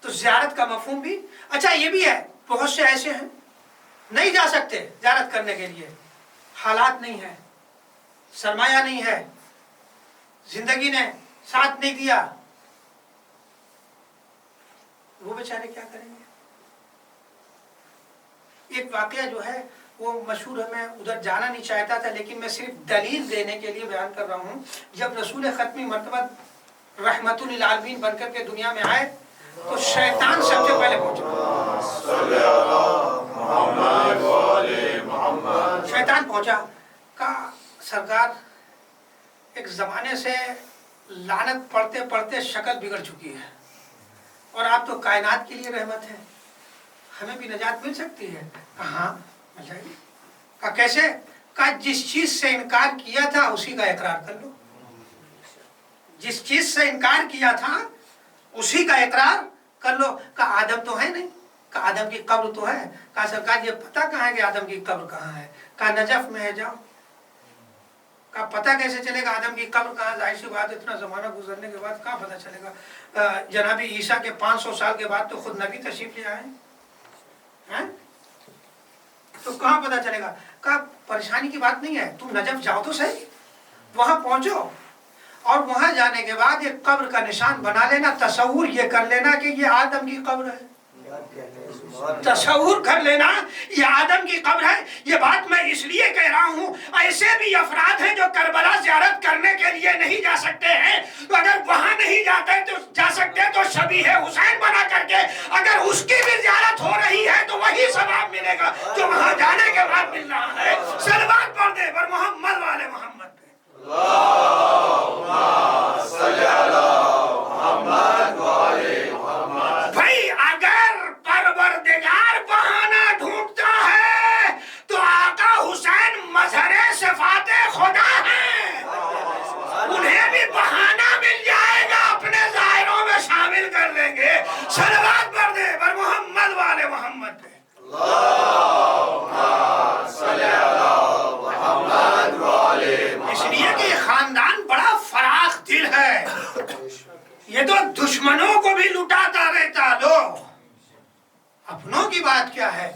تو زیارت کا مفہوم بھی اچھا یہ بھی ہے. بہت سے ایسے ہیں نہیں جا سکتے زیارت کرنے کے لیے، حالات نہیں ہے، سرمایہ نہیں ہے، زندگی نے ساتھ نہیں دیا. وہ بیچارے کیا کریں گے؟ ایک واقعہ جو ہے وہ مشہور ہے، میں ادھر جانا نہیں چاہتا تھا لیکن میں صرف دلیل دینے کے لیے بیان کر رہا ہوں. جب رسول ختمی مرتبہ رحمت للعالمین بن کر کے دنیا میں آئے تو شیطان سب سے پہلے پہنچا. شیطان پہنچا، کہا سرکار ایک زمانے سے لعنت پڑھتے پڑھتے شکل بگڑ چکی ہے، اور آپ تو کائنات کے لیے رحمت ہے، ہمیں بھی نجات مل سکتی ہے؟ کہاں مل جائے گی؟ کہا کیسے؟ کہا جس چیز سے انکار کیا تھا اسی کا اقرار کر لو، جس چیز سے انکار کیا تھا اسی کا اقرار کر لو۔ کہا آدم تو ہے نہیں، کہا آدم کی قبر تو ہے، کہا سرکار یہ پتہ کہاں ہے کہ آدم کی قبر کہاں ہے؟ کہا نجف میں ہے، جاؤ۔ کہا پتہ کیسے چلے گا آدم کی قبر کہاں؟ ظاہر سی بات اتنا زمانہ گزرنے کے بعد کہاں پتہ چلے گا؟ جناب عیسیٰ کے 500 سال کے بعد تو خود نبی تشریف لے آئے ہیں، تو کہاں پتہ چلے گا؟ کہا پریشانی کی بات نہیں ہے، تم نجف جاؤ تو صحیح، وہاں پہنچو اور وہاں جانے کے بعد ایک قبر کا نشان بنا لینا، تصور یہ کر لینا کہ یہ آدم کی قبر ہے، تصور کر لینا یہ آدم کی قبر ہے۔ یہ بات میں اس لیے کہہ رہا ہوں، ایسے بھی افراد ہیں جو کربلا زیارت کرنے کے لیے نہیں جا سکتے ہیں، تو اگر وہاں نہیں جا سکتے تو شبیہ حسین بنا کر کے اگر اس کی بھی زیارت ہو رہی ہے تو وہی ثواب ملے گا جو وہاں جانے کے بعد مل رہا ہے۔ صلوات پڑھ دے پر محمد والے محمد پہ۔ بھائی اگر پروردگار بہانہ ڈھونڈتا ہے تو آقا حسین مظہر صفات خدا ہیں، انہیں بھی بہانہ مل جائے گا، اپنے ظاہروں میں شامل کر لیں گے۔ صلوات پڑھ دے پر محمد والے محمد پہ۔ اس لیے کہ یہ خاندان بڑا فراخ دل ہے، یہ تو دشمنوں کو بھی لٹاتا رہتا، لو اپنوں کی بات کیا ہے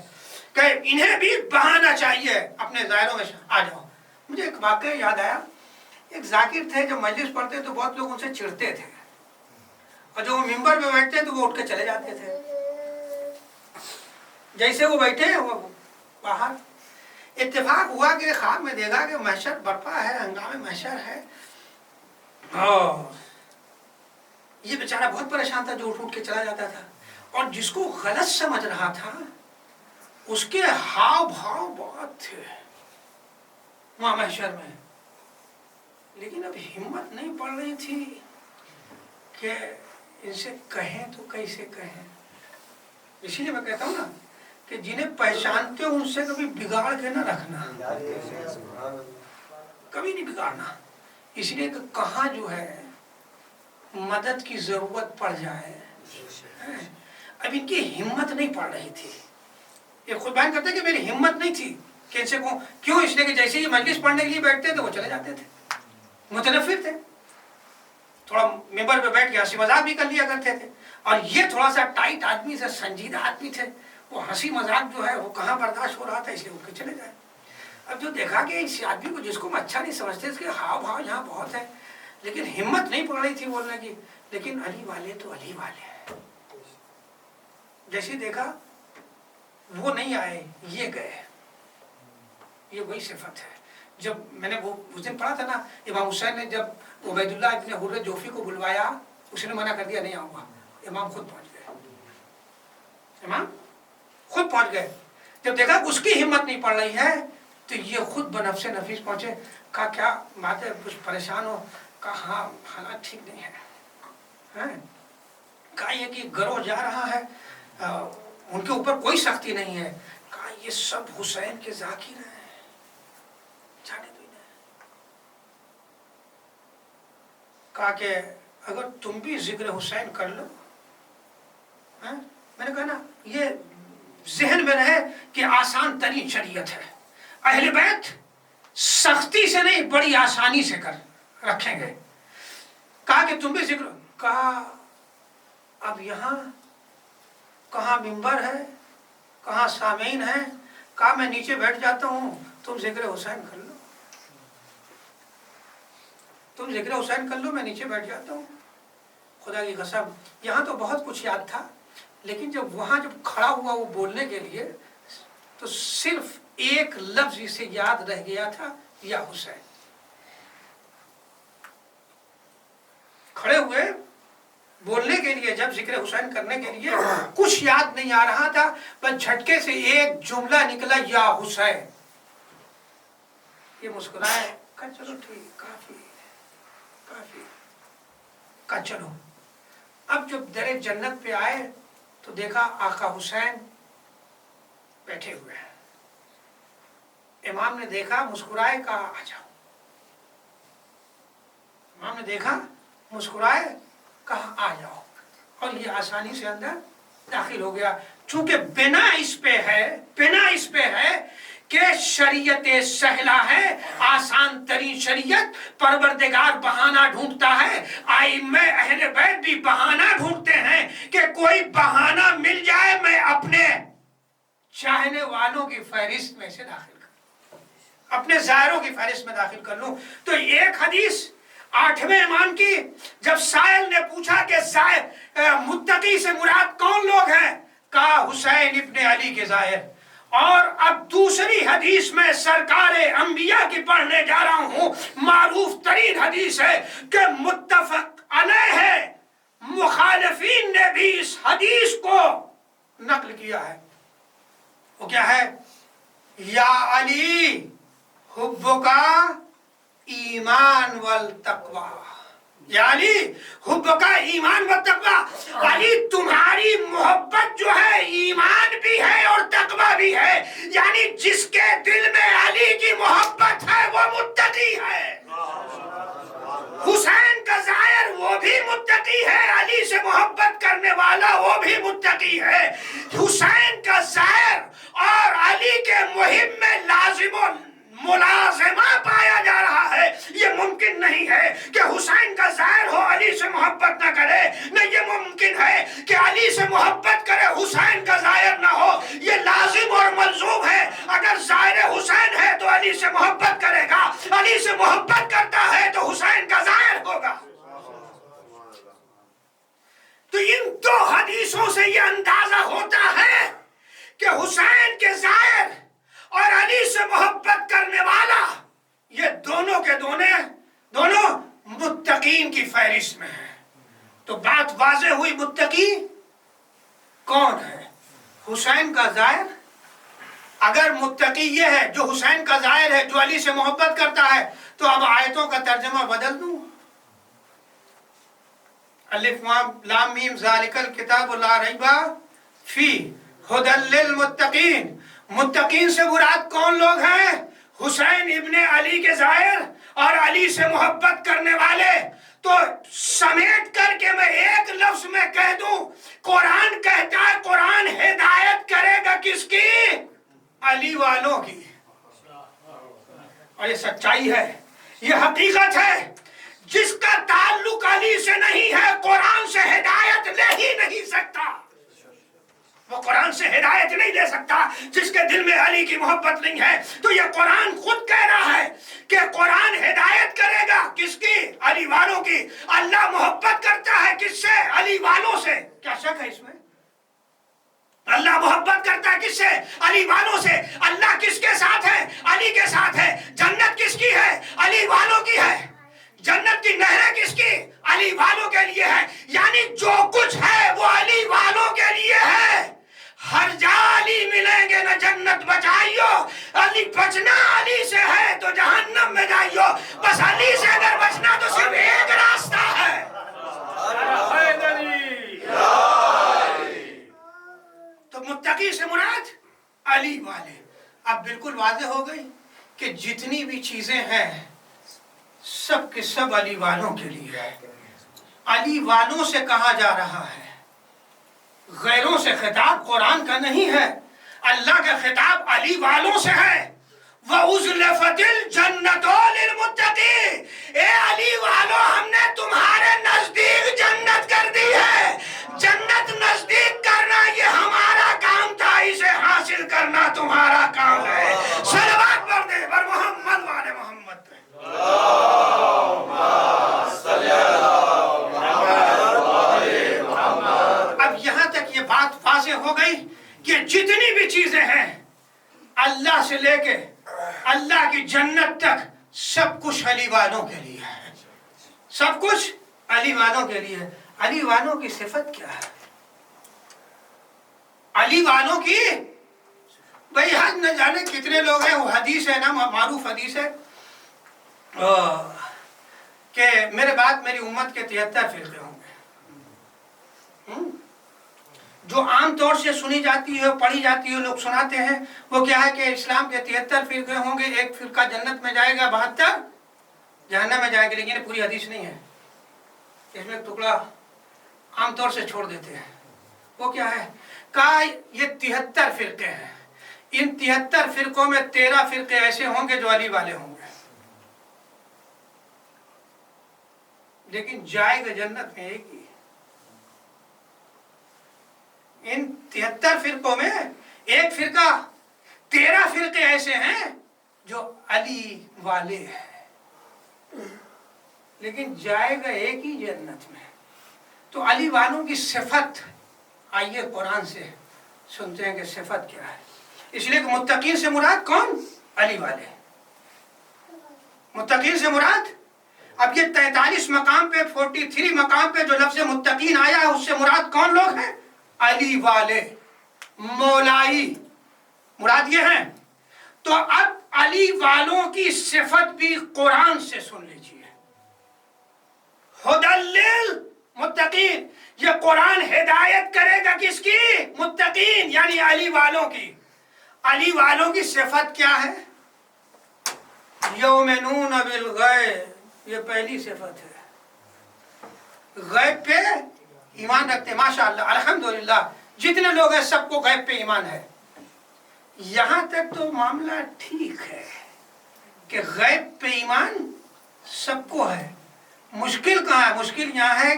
کہ انہیں بھی بہانا چاہیے اپنے ظاہروں میں آ جاؤ۔ مجھے ایک واقعہ یاد آیا، ایک ذاکر تھے جو مجلس پڑھتے تو بہت لوگ ان سے چڑھتے تھے، اور جو وہ ممبر پہ بیٹھتے تو وہ اٹھ کے چلے جاتے تھے، جیسے وہ بیٹھے وہ باہر۔ اتفاق ہوا کہ خواب میں دیکھا کہ محشر برپا ہے، ہنگامے محشر ہے، یہ بیچارہ بہت پریشان تھا جو اٹھ کے چلا جاتا تھا، اور جس کو غلط سمجھ رہا تھا اس کے ہاؤ بھاؤ بہت تھے وہاں محشر میں، لیکن اب ہمت نہیں پڑ رہی تھی کہ ان سے کہیں تو کیسے کہیں۔ اسی لیے میں کہتا ہوں نا کہ جنہیں پہچانتے ہو ان سے کبھی بگاڑ کے نہ رکھنا، کبھی نہیں بگاڑنا، اس لیے کہ کہاں جو ہے مدد کی ضرورت پڑ جائے۔ اب ان کی ہمت نہیں پڑ رہی تھی، یہ خود بیان کرتے کہ میری ہمت نہیں تھی کہ ان سے کہوں، کیوں؟ اس لیے کہ جیسے ہی مجلس پڑھنے کے لیے بیٹھتے تو وہ چلے جاتے تھے، متنفر تھے، تھوڑا ممبر پہ بیٹھ کے ہنسی مذاق بھی کر لیا کرتے تھے، اور یہ تھوڑا سا ٹائٹ آدمی سے سنجیدہ آدمی تھے، وہ ہنسی مذاق جو ہے وہ کہاں برداشت ہو رہا تھا، اس لیے اٹھ کے چلے گئے۔ اب جو دیکھا کہ اس آدمی کو جس کو ہم اچھا نہیں سمجھتے، اس کے ہاؤ بھاؤ یہاں بہت ہے، لیکن ہمت نہیں پڑ رہی تھی بولنے کی، لیکن علی والے تو علی والے ہیں۔ جیسے دیکھا وہ نہیں آئے، یہ گئے، یہ وہی صفت ہے۔ جب میں نے وہ اس دن پڑھا تھا نا، امام حسین نے جب عبید اللہ ابن حر جوفی کو بلوایا، اس نے منع کر دیا نہیں آؤں گا، امام خود پہنچ گئے، امام خود پہنچ گئے۔ جب دیکھا اس کی ہمت نہیں پڑ رہی ہے تو یہ خود بنفس نفیس پہنچے، کہا کیا بات ہے، کچھ پریشان ہو؟ کہا ہاں حالات ٹھیک نہیں ہے، کہا یہ کہ گروہ جا رہا ہے، ان کے اوپر کوئی سختی نہیں ہے، کہا یہ سب حسین کے ذاکر ہیں، جانے دو انہیں۔ کہا کہ اگر تم بھی ذکر حسین کر لو، میں نے کہا نا یہ ذہن میں رہے کہ آسان ترین شریعت ہے، اہل بیت سختی سے نہیں بڑی آسانی سے کر رکھیں گے۔ کہا کہ تم بھی ذکر، کہا اب یہاں کہاں ممبر ہے، کہاں سامعین ہیں، کہا میں نیچے بیٹھ جاتا ہوں، تم ذکر حسین کر لو، تم ذکر حسین کر لو، میں نیچے بیٹھ جاتا ہوں۔ خدا کی قسم یہاں تو بہت کچھ یاد تھا، لیکن جب وہاں جب کھڑا ہوا وہ بولنے کے لیے تو صرف ایک لفظ اسے یاد رہ گیا تھا، یا حسین۔ کھڑے ہوئے بولنے کے لیے، جب ذکر حسین کرنے کے لیے کچھ یاد نہیں آ رہا تھا، بس جھٹکے سے ایک جملہ نکلا، یا حسین۔ یہ مسکرائے، کہا چلو ٹھیک، کافی کافی، کہا چلو اب جب در جنت پہ آئے تو دیکھا آقا حسین بیٹھے ہوئے ہیں. امام نے دیکھا مسکرائے، کہا آ جاؤ. امام نے دیکھا مسکرائے، کہا آ جاؤ، اور یہ آسانی سے اندر داخل ہو گیا. چونکہ بنا اس پہ ہے کہ شریعت سہلا ہے، آسان ترین شریعت. پروردگار بہانہ ڈھونڈتا ہے، ائمہ اہل بیت بھی بہانہ ڈھونڈتے ہیں کہ کوئی بہانہ مل جائے میں اپنے چاہنے والوں کی فہرست میں سے داخل کر، اپنے زائروں کی فہرست میں داخل کر لوں. تو ایک حدیث 8ویں امام کی، جب سائل نے پوچھا کہ متقی سے مراد کون لوگ ہیں، کہا حسین ابن علی کے زائر. اور اب دوسری حدیث میں سرکار انبیاء کی پڑھنے جا رہا ہوں، معروف ترین حدیث ہے کہ متفق علیہ ہے، مخالفین نے بھی اس حدیث کو نقل کیا ہے. وہ کیا ہے؟ یا علی حبکا ایمان والتقوی، یعنی حب کا ایمان والتقوی. علی تمہاری محبت جو ہے ایمان بھی ہے اور تقوی بھی ہے، یعنی جس کے دل میں علی کی محبت ہے وہ متقی ہے. حسین کا زائر وہ بھی متقی ہے، علی سے محبت کرنے والا وہ بھی متقی ہے. حسین کا زائر اور علی کے محب میں لازم و ملازمہ پایا جا رہا ہے. یہ ممکن نہیں ہے کہ حسین کا زائر ہو علی سے محبت نہ کرے، نہ یہ ممکن ہے کہ علی سے محبت کرے حسین کا زائر نہ ہو. یہ لازم اور ملزوم ہے. اگر زائر حسین ہے تو علی سے محبت کرے گا، علی سے محبت کرتا ہے تو حسین کا زائر ہوگا. تو ان دو حدیثوں سے یہ اندازہ ہوتا ہے کہ حسین کے زائر اور علی سے محبت کرنے والا یہ دونوں کے دونوں متقین کی فہرست میں ہیں. تو بات واضح ہوئی متقی کون ہے؟ حسین کا زائر. اگر متقی یہ ہے جو حسین کا زائر ہے، جو علی سے محبت کرتا ہے، تو اب آیتوں کا ترجمہ بدل دوں. الف لام میم ذالک الکتاب لا ریب فیہ ھدی للمتقین. متقین سے مراد کون لوگ ہیں؟ حسین ابن علی کے زائر اور علی سے محبت کرنے والے. تو سمیٹ کر کے میں ایک لفظ میں کہہ دوں، قرآن کہتا ہے قرآن ہدایت کرے گا کس کی؟ علی والوں کی. اور یہ سچائی ہے، یہ حقیقت ہے. جس کا تعلق علی سے نہیں ہے قرآن سے ہدایت لے ہی نہیں سکتا. وہ قرآن سے ہدایت نہیں لے سکتا جس کے دل میں علی کی محبت نہیں ہے. تو یہ قرآن خود کہہ رہا ہے کہ قرآن ہدایت کرے گا کس کی؟ علی والوں کی. اللہ محبت کرتا ہے کس سے؟ علی والوں سے. کیا شک ہے اس میں؟ اللہ محبت کرتا ہے کس سے؟ علی والوں سے. اللہ کس کے ساتھ ہے؟ علی کے ساتھ ہے. جنت کس کی ہے؟ علی والوں کی ہے. جنت کی نہریں کس کی؟ علی والوں کے لیے ہے. یعنی جو کچھ ہے وہ علی والوں کے لیے ہے. ہر جا علی ملیں گے نہ جنت بچائیو. علی بچنا علی سے ہے تو جہنم میں جائیو. بس علی سے اگر بچنا تو صرف ایک راستہ ہے. تو متقی سے مراد علی والے. اب بالکل واضح ہو گئی کہ جتنی بھی چیزیں ہیں سب کے سب علی والوں کے لیے ہے. علی والوں سے کہا جا رہا ہے، غیروں سے خطاب قرآن کا نہیں ہے. اللہ کا خطاب علی والوں سے ہے. وَأُزْلِفَتِ الْجَنَّةُ لِلْمُتَّقِينَ. اے علی والوں، ہم نے تمہارے نزدیک جنت کر دی ہے. جنت نزدیک کرنا یہ ہمارا کام تھا، اسے حاصل کرنا تمہارا کام ہے. صلوات پڑھ دے بر محمد والے محمد پہ. اب یہاں تک یہ بات واضح ہو گئی کہ جتنی بھی چیزیں ہیں اللہ سے لے کے اللہ کی جنت تک سب کچھ علی والوں کے لیے ہے. سب کچھ علی والوں کے لیے. علی والوں کی صفت کیا ہے؟ علی والوں کی بھئی حد نہ جانے کتنے لوگ ہیں. وہ حدیث ہے نا، معروف حدیث ہے کہ میرے بعد میری امت کے 73 فرقے ہوں گے. جو عام طور سے سنی جاتی ہے پڑھی جاتی ہے لوگ سناتے ہیں وہ کیا ہے کہ اسلام کے 73 فرقے ہوں گے، ایک فرقہ جنت میں جائے گا، 72 جہنم میں جائے گا، لیکن یہ پوری حدیث نہیں ہے، اس میں ایک ٹکڑا عام طور سے چھوڑ دیتے ہیں۔ وہ کیا ہے؟ کہا یہ 73 فرقے ہیں، ان 73 فرقوں میں 13 فرقے ایسے ہوں گے جو علی والے ہوں گے، لیکن جائے گا جنت میں ایک ہی۔ ان 73 فرقوں میں ایک فرقہ 13 فرقے ایسے ہیں جو علی والے ہیں، لیکن جائے گا ایک ہی جنت میں۔ تو علی والوں کی صفت آئیے قرآن سے سنتے ہیں کہ صفت کیا ہے۔ اس لیے کہ متقین سے مراد کون؟ علی والے۔ متقین سے مراد اب یہ 43 مقام پہ 43 مقام پہ جو لفظ متقین آیا ہے اس سے مراد کون لوگ ہیں؟ علی والے، مولائی مراد یہ ہیں۔ تو اب علی والوں کی صفت بھی قرآن سے سن لیجیے۔ ہدی متقین، یہ قرآن ہدایت کرے گا کس کی؟ متقین یعنی علی والوں کی۔ علی والوں کی صفت کیا ہے؟ یؤمنون بالغیب، یہ پہلی صفت ہے، غیب پہ ایمان رکھتے ہیں۔ ماشاءاللہ الحمدللہ جتنے لوگ ہیں سب کو غیب پہ ایمان ہے۔ یہاں تک تو معاملہ ٹھیک ہے کہ غیب پہ ایمان سب کو ہے، مشکل کہاں ہے؟ مشکل یہاں ہے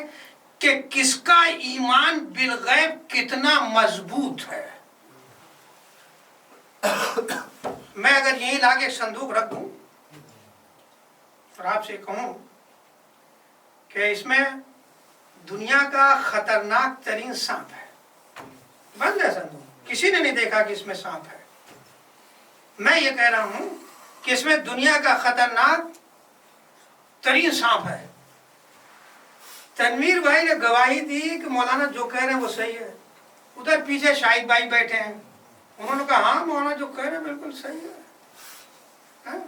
کہ کس کا ایمان بالغیب کتنا مضبوط ہے۔ میں اگر یہیں لا کے ایک صندوق رکھ دوں اور آپ سے کہوں کہ اس میں دنیا کا خطرناک ترین سانپ ہے، بند ہے صندوق، کسی نے نہیں دیکھا کہ اس میں سانپ ہے، میں یہ کہہ رہا ہوں کہ اس میں دنیا کا خطرناک ترین سانپ ہے۔ تنویر بھائی نے گواہی دی کہ مولانا جو کہہ رہے ہیں وہ صحیح ہے۔ ادھر پیچھے شاہد بھائی بیٹھے ہیں، انہوں نے کہا ہاں مولانا جو کہہ رہے ہیں بالکل صحیح ہے۔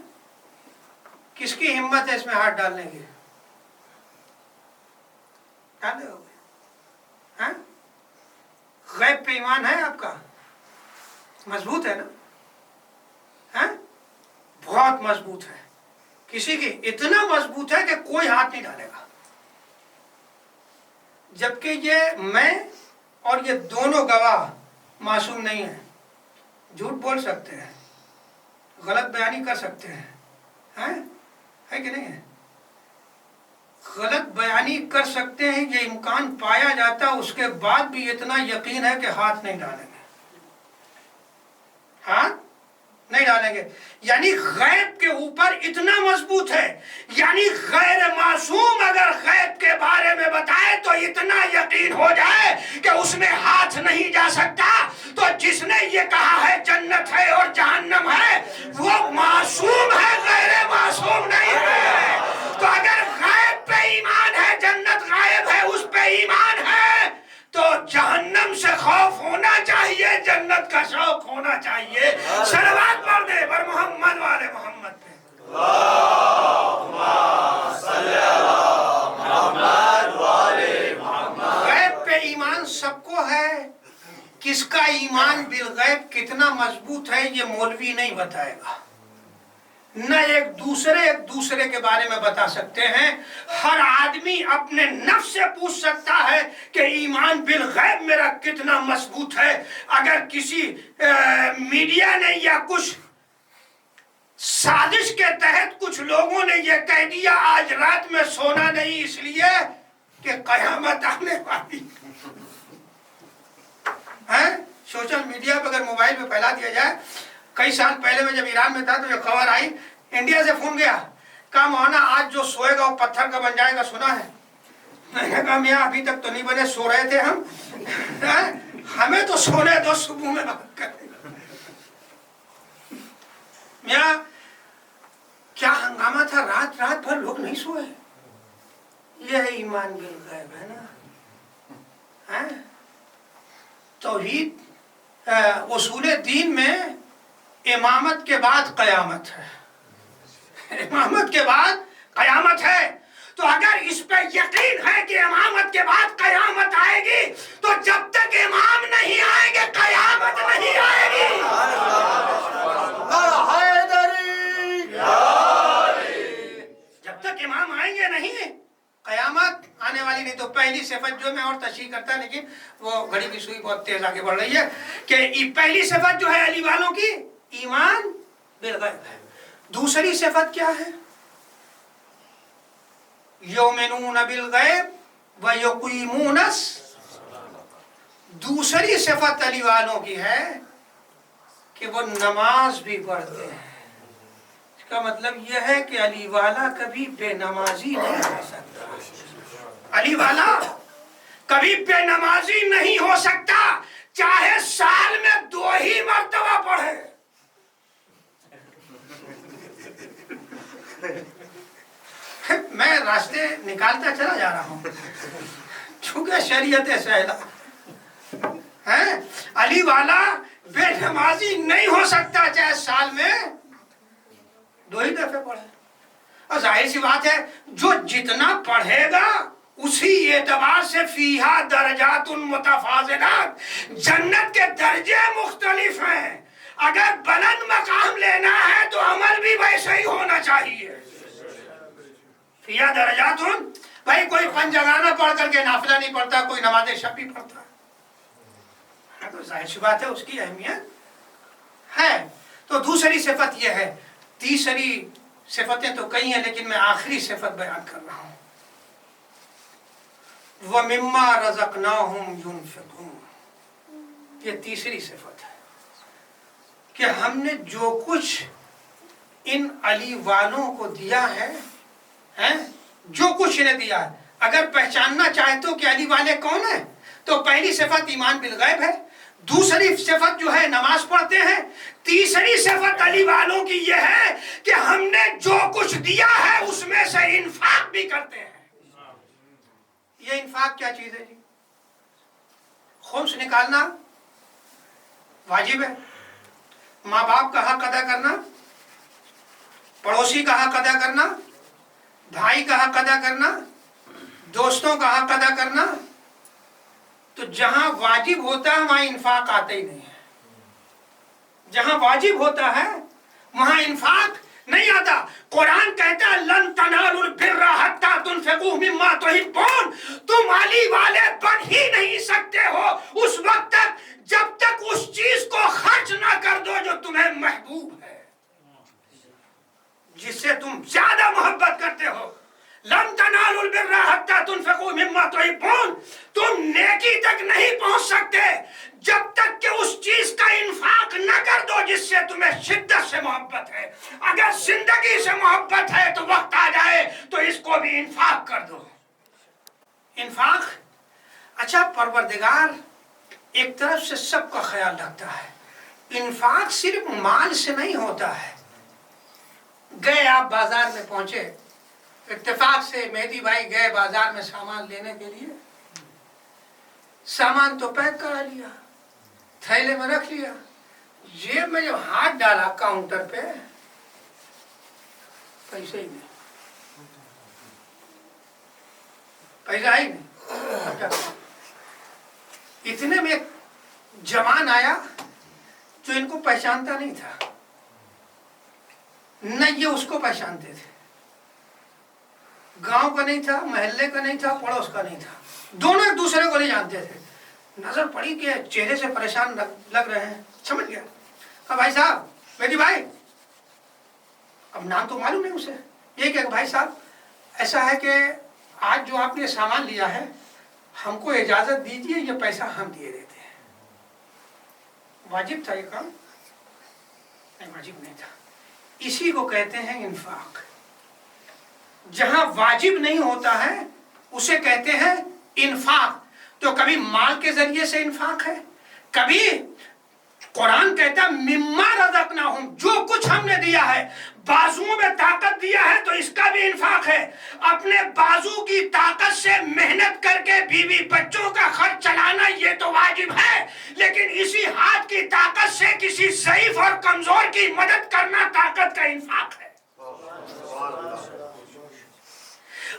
کس کی ہمت ہے اس میں ہاتھ ڈالنے کی؟ ڈالے ہو گئے؟ غیب پہ ایمان ہے آپ کا؟ مضبوط ہے نا؟ بہت مضبوط ہے، کسی کی اتنا مضبوط ہے کہ کوئی ہاتھ نہیں ڈالے گا۔ جبکہ یہ میں اور یہ دونوں گواہ معصوم نہیں ہیں، جھوٹ بول سکتے ہیں، غلط بیانی کر سکتے ہیں، ہے کہ نہیں ہے؟ غلط بیانی کر سکتے ہیں، یہ امکان پایا جاتا، اس کے بعد بھی اتنا یقین ہے کہ ہاتھ نہیں ڈالیں گے، ہاتھ نہیں ڈالیں گے۔ یعنی غیب کے اوپر اتنا مضبوط ہے، یعنی غیر معصوم اگر غیب کے بارے میں بتائے تو اتنا یقین ہو جائے کہ اس میں ہاتھ نہیں جا سکتا۔ تو جس نے یہ کہا ہے جنت ہے اور جہنم ہے وہ معصوم ہے، غیر معصوم نہیں ہے۔ تو اگر غیب پہ ایمان ہے، جنت غائب ہے اس پہ ایمان ہے، تو جہنم سے خوف ہونا چاہیے، جنت کا شوق ہونا چاہیے۔ صلوات پڑھ دے بر محمد والے محمد پہ۔ اللہم صلی علی محمد والے محمد۔ غیب پہ ایمان سب کو ہے، کس کا ایمان بالغیب کتنا مضبوط ہے یہ مولوی نہیں بتائے گا، نہ ایک دوسرے کے بارے میں بتا سکتے ہیں۔ ہر آدمی اپنے نفس سے پوچھ سکتا ہے کہ ایمان بالغیب میرا کتنا مضبوط ہے۔ اگر کسی میڈیا نے یا کچھ سازش کے تحت کچھ لوگوں نے یہ کہہ دیا آج رات میں سونا نہیں اس لیے کہ قیامت آنے والی ہے، سوشل میڈیا پہ اگر موبائل پہ پھیلا دیا جائے۔ کئی سال پہلے میں جب ایران میں تھا تو یہ خبر آئی، انڈیا سے فون گیا، کہا مولانا آج جو سوئے گا وہ پتھر کا بن جائے گا، سنا ہے؟ میں نے کہا میاں ابھی تک تو نہیں بنے، سو رہے تھے ہم، ہمیں تو سونے دو، صبح میں بات کریں۔ میاں کیا ہنگامہ تھا، رات بھر لوگ نہیں سوئے۔ یہ ہے ایمان بالغیب، ہے نا؟ توحید اصول دین میں امامت کے بعد قیامت ہے، امامت کے بعد قیامت ہے۔ تو اگر اس پہ یقین ہے کہ امامت کے بعد قیامت آئے گی تو جب تک امام نہیں آئیں گے قیامت نہیں آئے گی. جب تک امام آئیں گے نہیں قیامت آنے والی نہیں. تو پہلی صفت جو میں اور تشریح کرتا لیکن وہ گھڑی کی سوئی بہت تیز آگے بڑھ رہی ہے کہ پہلی صفت جو ہے علی والوں کی ایمان بالغیب ہے. دوسری صفت کیا ہے؟ یؤمنون بالغیب ویقیمون دوسری صفت علی والوں کی ہے کہ وہ نماز بھی پڑھتے ہیں. اس کا مطلب یہ ہے کہ علی والا کبھی بے نمازی نہیں ہو سکتا. علی والا کبھی بے نمازی نہیں ہو سکتا چاہے سال میں 2 ہی مرتبہ پڑھے. میں راستے نکالتا چلا جا رہا ہوں چونکہ شریعت سہلا ہے. علی والا بے نمازی نہیں ہو سکتا چاہے سال میں 2 ہی دفعے پڑھے. اور ظاہر سی بات ہے جو جتنا پڑھے گا اسی اعتبار سے فیہا درجات متفاضلات جنت کے درجے مختلف ہیں. اگر بلند مقام لینا ہے تو عمل بھی ویسے ہی ہونا چاہیے. فیہا درجات بھائی کوئی پنجگانہ پڑھ کر کے نافلہ نہیں پڑھتا کوئی نماز شب بھی پڑھتا تو ظاہر سی بات ہے اس کی اہمیت ہے. تو دوسری صفت یہ ہے. تیسری صفتیں تو کئی ہیں لیکن میں آخری صفت بیان کر رہا ہوں. وَمِمَّا رَزَقْنَاهُمْ يُنْفِقُونَ یہ تیسری صفت ہے کہ ہم نے جو کچھ ان علی والوں کو دیا ہے جو کچھ انہیں دیا ہے. اگر پہچاننا چاہتے ہو کہ علی والے کون ہیں تو پہلی صفت ایمان بالغیب ہے. دوسری صفت جو ہے نماز پڑھتے ہیں. تیسری صفت علی والوں کی یہ ہے کہ ہم نے جو کچھ دیا ہے اس میں سے انفاق بھی کرتے ہیں. یہ انفاق کیا چیز ہے جی؟ خمس نکالنا واجب ہے. ماں باپ کا حق ادا کرنا, پڑوسی کا حق ادا کرنا, بھائی کا حق ادا کرنا, دوستوں کا حق ادا کرنا. تو جہاں واجب ہوتا ہے وہاں انفاق آتا ہی نہیں ہے. جہاں واجب ہوتا ہے وہاں انفاق نہیں آتا. قرآن کہتا ہے لن تنالوا البر حتی تنفقوا مما تحبون. تم علی والے بن ہی نہیں سکتے ہو اس وقت تک جب تک اس چیز کو خرچ نہ کر دو جو تمہیں محبوب ہے, جس سے تم زیادہ محبت کرتے ہو. لن تنالوا البر حتی تنفقوا مما تحبون. تم نیکی تک نہیں پہنچ سکتے جب تک کہ اس چیز کا انفاق نہ کر دو جس سے تمہیں شدت سے محبت ہے. اگر زندگی سے محبت ہے تو وقت آ جائے تو اس کو بھی انفاق کر دو. انفاق اچھا پروردگار ایک طرف سے سب کا خیال رکھتا ہے. انفاق صرف مال سے نہیں ہوتا ہے. گئے آپ بازار میں پہنچے, اتفاق سے مہدی بھائی گئے بازار میں سامان لینے کے لیے. سامان تو پیک کرا لیا, تھیلے میں رکھ لیا, جیب میں جو ہاتھ ڈالا کاؤنٹر پہ پیسے ہی نہیں, پیسہ ہی نہیں. اتنے میں ایک جوان آیا جو ان کو پہچانتا نہیں تھا, نہ یہ اس کو پہچانتے تھے. گاؤں کا نہیں تھا, محلے کا نہیں تھا, پڑوس کا نہیں تھا, دونوں ایک دوسرے کو نہیں جانتے تھے. نظر پڑی کہ چہرے سے پریشان لگ رہے ہیں, سمجھ گیا. کہا بھائی صاحب, میری بھائی, اب نام تو معلوم نہیں اسے. یہ کہ بھائی صاحب ایسا ہے کہ آج جو آپ نے سامان لیا ہے ہم کو اجازت دیجیے, یہ پیسہ ہم دیے دیتے ہیں. واجب تھا یہ کام؟ نہیں, واجب نہیں تھا. اسی کو کہتے ہیں انفاق. جہاں واجب نہیں ہوتا ہے اسے کہتے ہیں انفاق. تو کبھی مال کے ذریعے سے انفاق ہے, کبھی قرآن کہتا ہے مما رزقناہم, جو کچھ ہم نے دیا ہے. بازوؤں میں طاقت دیا ہے تو اس کا بھی انفاق ہے. اپنے بازو کی طاقت سے محنت کر کے بیوی بچوں کا خرچ چلانا یہ تو واجب ہے, لیکن اسی ہاتھ کی طاقت سے کسی ضعیف اور کمزور کی مدد کرنا طاقت کا انفاق ہے.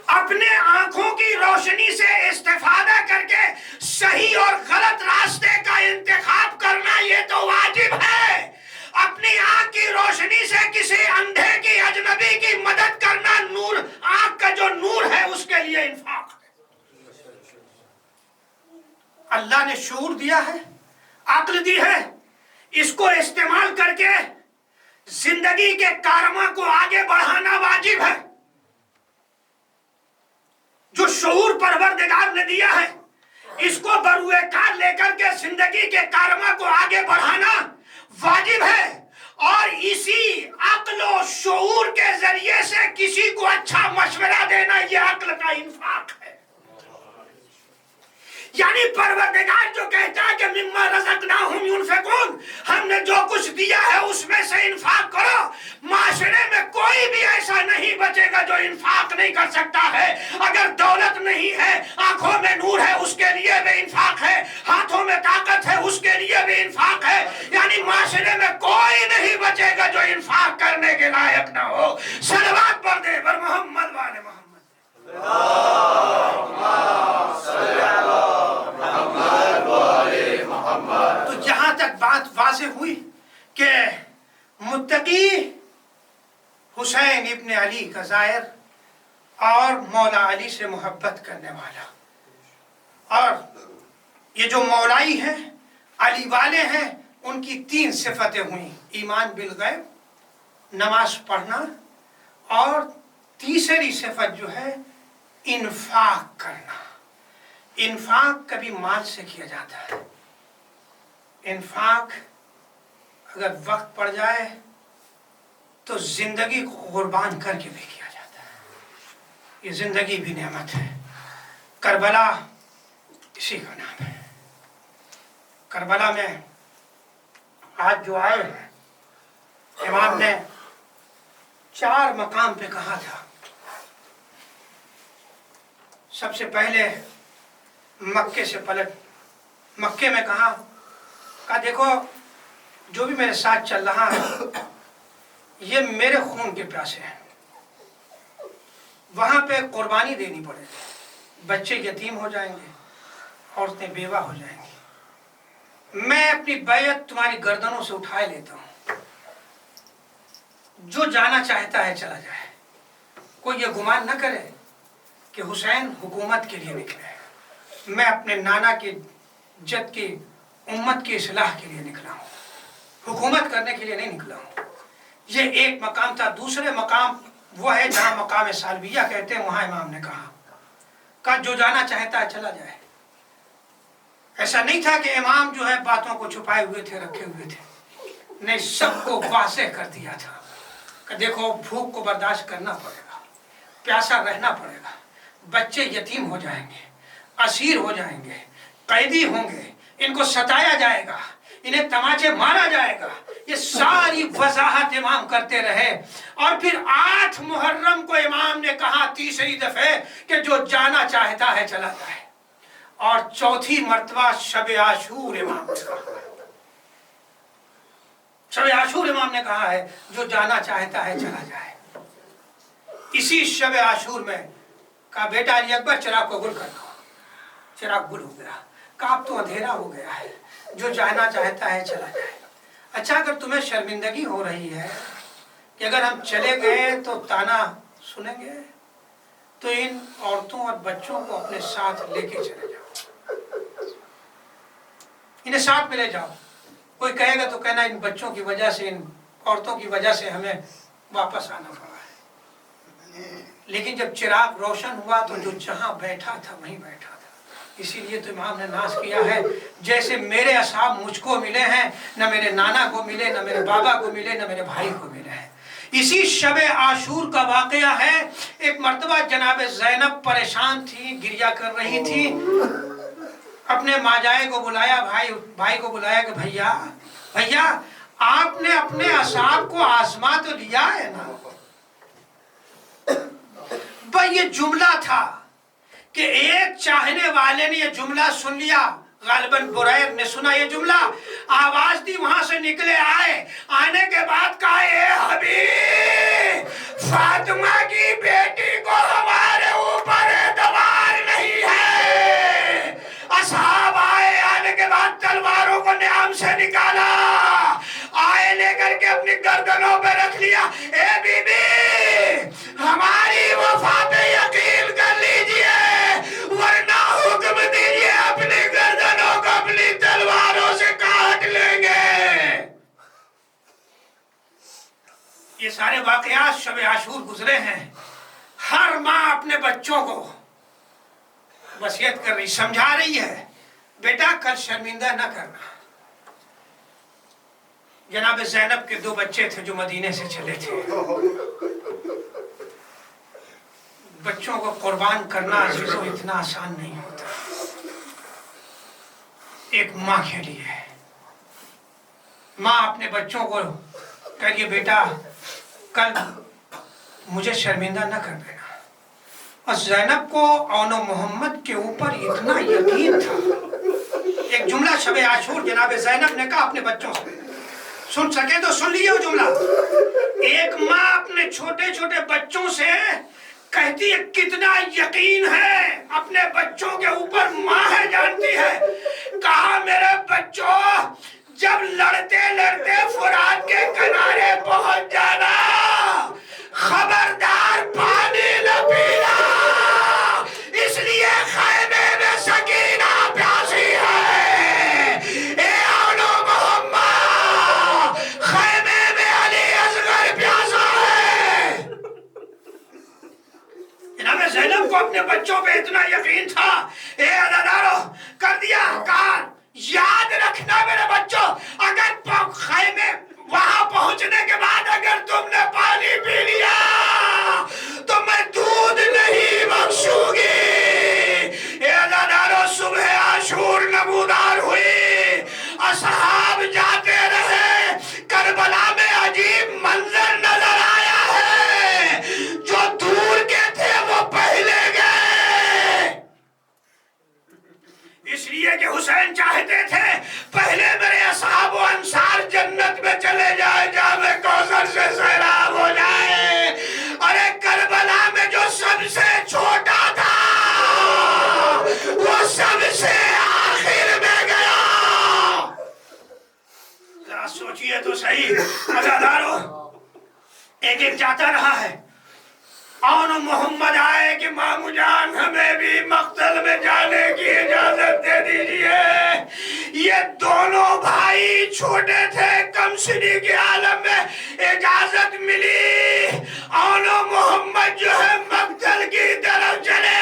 اپنے آنکھوں کی روشنی سے استفادہ کر کے صحیح اور غلط راستے کا انتخاب کرنا یہ تو واجب ہے۔ اپنی آنکھ کی روشنی سے کسی اندھے کی اجنبی کی مدد کرنا نور، آنکھ کا جو نور ہے اس کے لیے انفاق ہے۔ اللہ نے شعور دیا ہے، عقل دی ہے، اس کو استعمال کر کے زندگی کے کارواں کو آگے بڑھانا واجب ہے۔ جو شعور پروردگار نے دیا ہے اس کو بروئے کار لے کر کے زندگی کے کارواں کو آگے بڑھانا واجب ہے، اور اسی عقل و شعور کے ذریعے سے کسی کو اچھا مشورہ دینا یہ عقل کا انفاق ہے۔ یعنی پروردگار جو کہتا ہے کہ مما رزقناہم ینفقون، ہم نے جو کچھ دیا ہے اس میں سے انفاق کرو، معاشرے میں کوئی بھی ایسا نہیں بچے گا جو انفاق نہیں کر سکتا ہے۔ اگر دولت نہیں ہے، آنکھوں میں نور ہے، اس کے لیے بھی انفاق ہے، ہاتھوں میں طاقت ہے، اس کے لیے بھی انفاق ہے۔ یعنی معاشرے میں کوئی نہیں بچے گا جو انفاق کرنے کے لائق نہ ہو۔ صلوات پڑھ دے بر محمد وآل محمد۔ تو جہاں تک بات واضح ہوئی کہ متقی حسین ابن علی کا زائر اور مولا علی سے محبت کرنے والا، اور یہ جو مولائی ہیں، علی والے ہیں، ان کی 3 صفتیں ہوئیں: ایمان بالغیب، نماز پڑھنا، اور تیسری صفت جو ہے انفاق کرنا۔ انفاق کبھی مال سے کیا جاتا ہے، انفاق اگر وقت پڑ جائے تو زندگی کو قربان کر کے بھی کیا جاتا ہے۔ یہ زندگی بھی نعمت ہے۔ کربلا اسی کا نام ہے۔ کربلا میں آج جو آئے ہیں، امام نے 4 مقام پہ کہا تھا۔ سب سے پہلے مکے سے پلٹ مکے میں کہا دیکھو جو بھی میرے ساتھ چل رہا ہے یہ میرے خون کے پیاسے ہیں، وہاں پہ قربانی دینی پڑے گی، بچے یتیم ہو جائیں گے، عورتیں بیوہ ہو جائیں گی، میں اپنی بیعت تمہاری گردنوں سے اٹھائے لیتا ہوں، جو جانا چاہتا ہے چلا جائے۔ کوئی یہ گمان نہ کرے کہ حسین حکومت کے لیے نکلے، میں اپنے نانا کی جد کی امت کی اصلاح کے لیے نکلا ہوں، حکومت کرنے کے لیے نہیں نکلا ہوں۔ یہ ایک مقام تھا۔ دوسرے مقام وہ ہے جہاں مقام سالبیہ کہتے ہیں، وہاں امام نے کہا جو جانا چاہتا ہے چلا جائے۔ ایسا نہیں تھا کہ امام جو ہے باتوں کو چھپائے ہوئے تھے، رکھے ہوئے تھے، نہیں، سب کو واضح کر دیا تھا کہ دیکھو بھوک کو برداشت کرنا پڑے گا، پیاسا رہنا پڑے گا، بچے یتیم ہو جائیں گے، اسیر ہو جائیں گے، قیدی ہوں گے، ان کو ستایا جائے گا، انہیں تماچے مارا جائے گا۔ یہ ساری وضاحت امام کرتے رہے، اور پھر 8 محرم کو امام نے کہا تیسری دفعہ کہ جو جانا چاہتا ہے چلا جائے، اور چوتھی مرتبہ شب عاشور امام نے کہا، شب عاشور امام نے کہا ہے جو جانا چاہتا ہے چلا جائے۔ اسی شب عاشور میں کہا بیٹا علی اکبر چراغ کو گل کر دو، چراغ گل ہو گیا، کہا اب تو اندھیرا ہو گیا ہے، جو جانا چاہتا ہے چلا جائے۔ اچھا اگر تمہیں شرمندگی ہو رہی ہے کہ اگر ہم چلے گئے تو تانا سنیں گے، تو ان عورتوں اور بچوں کو اپنے ساتھ لے کے چلے جاؤ، انہیں ساتھ میں لے جاؤ۔ کوئی کہے گا تو کہنا ان بچوں کی وجہ سے، ان عورتوں کی وجہ سے ہمیں واپس آنا پڑا ہے، لیکن جب چراغ روشن ہوا تو جو جہاں بیٹھا تھا وہیں بیٹھا تھا۔ اسی لیے تو امام نے ناز کیا ہے جیسے میرے اصحاب مجھ کو ملے ہیں، نہ میرے نانا کو ملے، نہ میرے بابا کو ملے، نہ میرے بھائی کو ملے ہیں۔ اسی شب عاشور کا واقعہ ہے۔ ایک مرتبہ جناب زینب پریشان تھی، گریہ کر رہی تھی، اپنے ماجائے کو بلایا، بھائی کو بلایا کہ بھیا آپ نے اپنے اصحاب کو آزما تو لیا ہے نا۔ بھائی یہ جملہ تھا کہ ایک چاہنے والے نے یہ جملہ سن لیا، غالباً بریر نے سنا یہ جملہ، آواز دی، وہاں سے نکلے آئے، آنے کے بعد کہا اے حبیب، فاطمہ کی بیٹی کو ہمارے اوپر حرم سے نکالا، آئے لے کر کے اپنی گردنوں پہ رکھ لیا، اے بی بی ہماری وفا پہ یقین کر لیجئے ورنہ حکم دیجئے اپنی گردنوں کو اپنی تلواروں سے کاٹ لیں گے۔ یہ سارے واقعات شب عاشور گزرے ہیں۔ ہر ماں اپنے بچوں کو وصیت کر رہی، سمجھا رہی ہے بیٹا کل شرمندہ نہ کرنا۔ جناب زینب کے 2 بچے تھے جو مدینے سے چلے تھے۔ بچوں کو قربان کرنا عزیزوں اتنا آسان نہیں ہوتا، ایک ماں کے لیے۔ ماں اپنے بچوں کو کہیے بیٹا کل مجھے شرمندہ نہ کر دینا۔ اور زینب کو اون و محمد کے اوپر اتنا یقین تھا، ایک جملہ شب عاشور جناب زینب نے کہا اپنے بچوں سے، سن سکے تو سن لیے وہ جملہ۔ ایک ماں اپنے چھوٹے چھوٹے بچوں سے کہتی ہے کتنا یقین ہے اپنے بچوں کے اوپر، ماں ہے جانتی ہے۔ کہا میرے بچوں جب لڑتے لڑتے فرات کے کنارے پہنچ جانا، خبردار پانی نہ پینا، اس لیے خیمے میں سکینہ پیاسی ہے۔ اے اولو محمد خیمے میں علی اصغر پیاسا ہے۔ جناب زینب کو اپنے بچوں پہ اتنا یقین تھا، اے عزادارو کر دیا کار، یاد رکھنا میرے بچوں اگر خیمے وہاں پہنچنے کے بعد اگر تم نے پانی پی لیا تو میں دودھ نہیں بخشوں گی۔ اے عزادارو صبح عاشور نمودار ہوئی، اصحاب جاتے رہے، کربلا میں عجیب منظر نظر آیا ہے، جو دور کے تھے وہ پہلے گئے، اس لیے کہ حسین چاہتے تھے پہلے میرے اصحاب و انصار جنت میں چلے جائے، جام کوثر سے سیراب ہو جائے۔ ارے کربلا میں جو سب سے چھوٹا تھا وہ سب سے آخر میں گیا۔ ذرا سوچئے تو صحیح عزادارو، ایک ایک جاتا رہا ہے۔ اون محمد آئے کہ مامو جان ہمیں بھی مقتل میں جانے کی اجازت دے دیجئے۔ یہ دونوں بھائی چھوٹے تھے، کم سنی کے عالم میں اجازت ملی، اون محمد جو ہے مقتل کی طرف چلے۔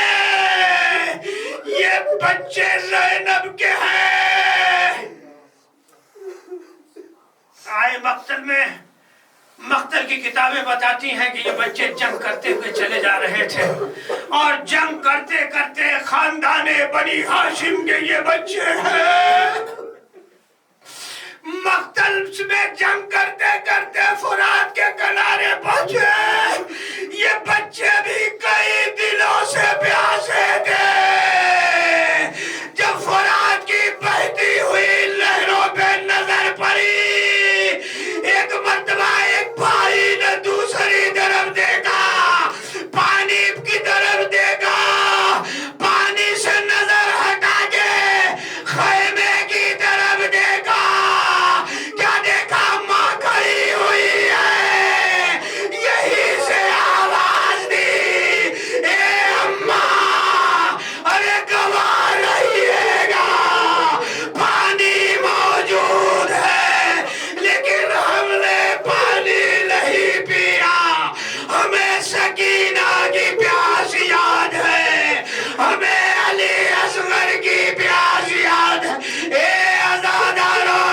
یہ بچے زینب کے ہیں، آئے مقتل میں۔ مقتل کی کتابیں بتاتی ہیں کہ یہ بچے جنگ کرتے ہوئے چلے جا رہے تھے، اور جنگ کرتے کرتے خاندان بنی ہاشم کے یہ بچے ہیں۔ مقتل میں جنگ کرتے کرتے فرات کے کنارے پہنچے، یہ بچے بھی کئی دنوں سے پیاسے تھے۔ جب فرات کی بہتی ہوئی لہروں پہ نظر پڑی، ایک مرتبہ ایک بھائی نے دوسری طرف دیکھا، پانی کی طرف دیکھا، پانی سے نظر ہٹا کے خیمے کی طرف دیکھا، کیا دیکھا؟ ماں کھڑی ہوئی ہے، یہی سے آواز دی، اے اماں ارے گوار رہیے گا، پانی موجود ہے لیکن ہم نے پانی نہیں پیا، ہمیں سکینہ کی پیاس یاد ہے، ہمیں علی اصغر کی پیاس یاد ہے۔ اے عزادارو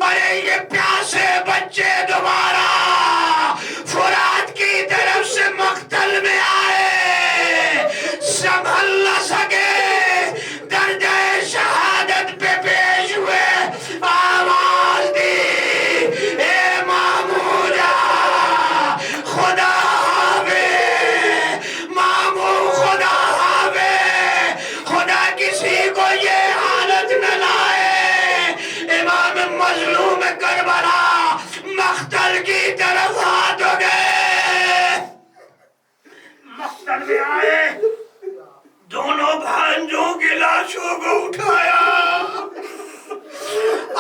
ارے یہ پیاسے بچے دوبارہ فرات کی طرف سے مقتل میں آئے، سنبھل نہ سکے، درجہ شہادت پہ پیش ہوئے، آواز دی، اے مامو جا خدا حافظ، مامو خدا حافظ، خدا کسی کو یہ حالت نہ لائے۔ امام مظلوم کربلا مقتل کی طرف ہاتھ ہو گئے، مقتل میں آئے، دونوں بھانجوں کی لاشوں کو اٹھایا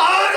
اور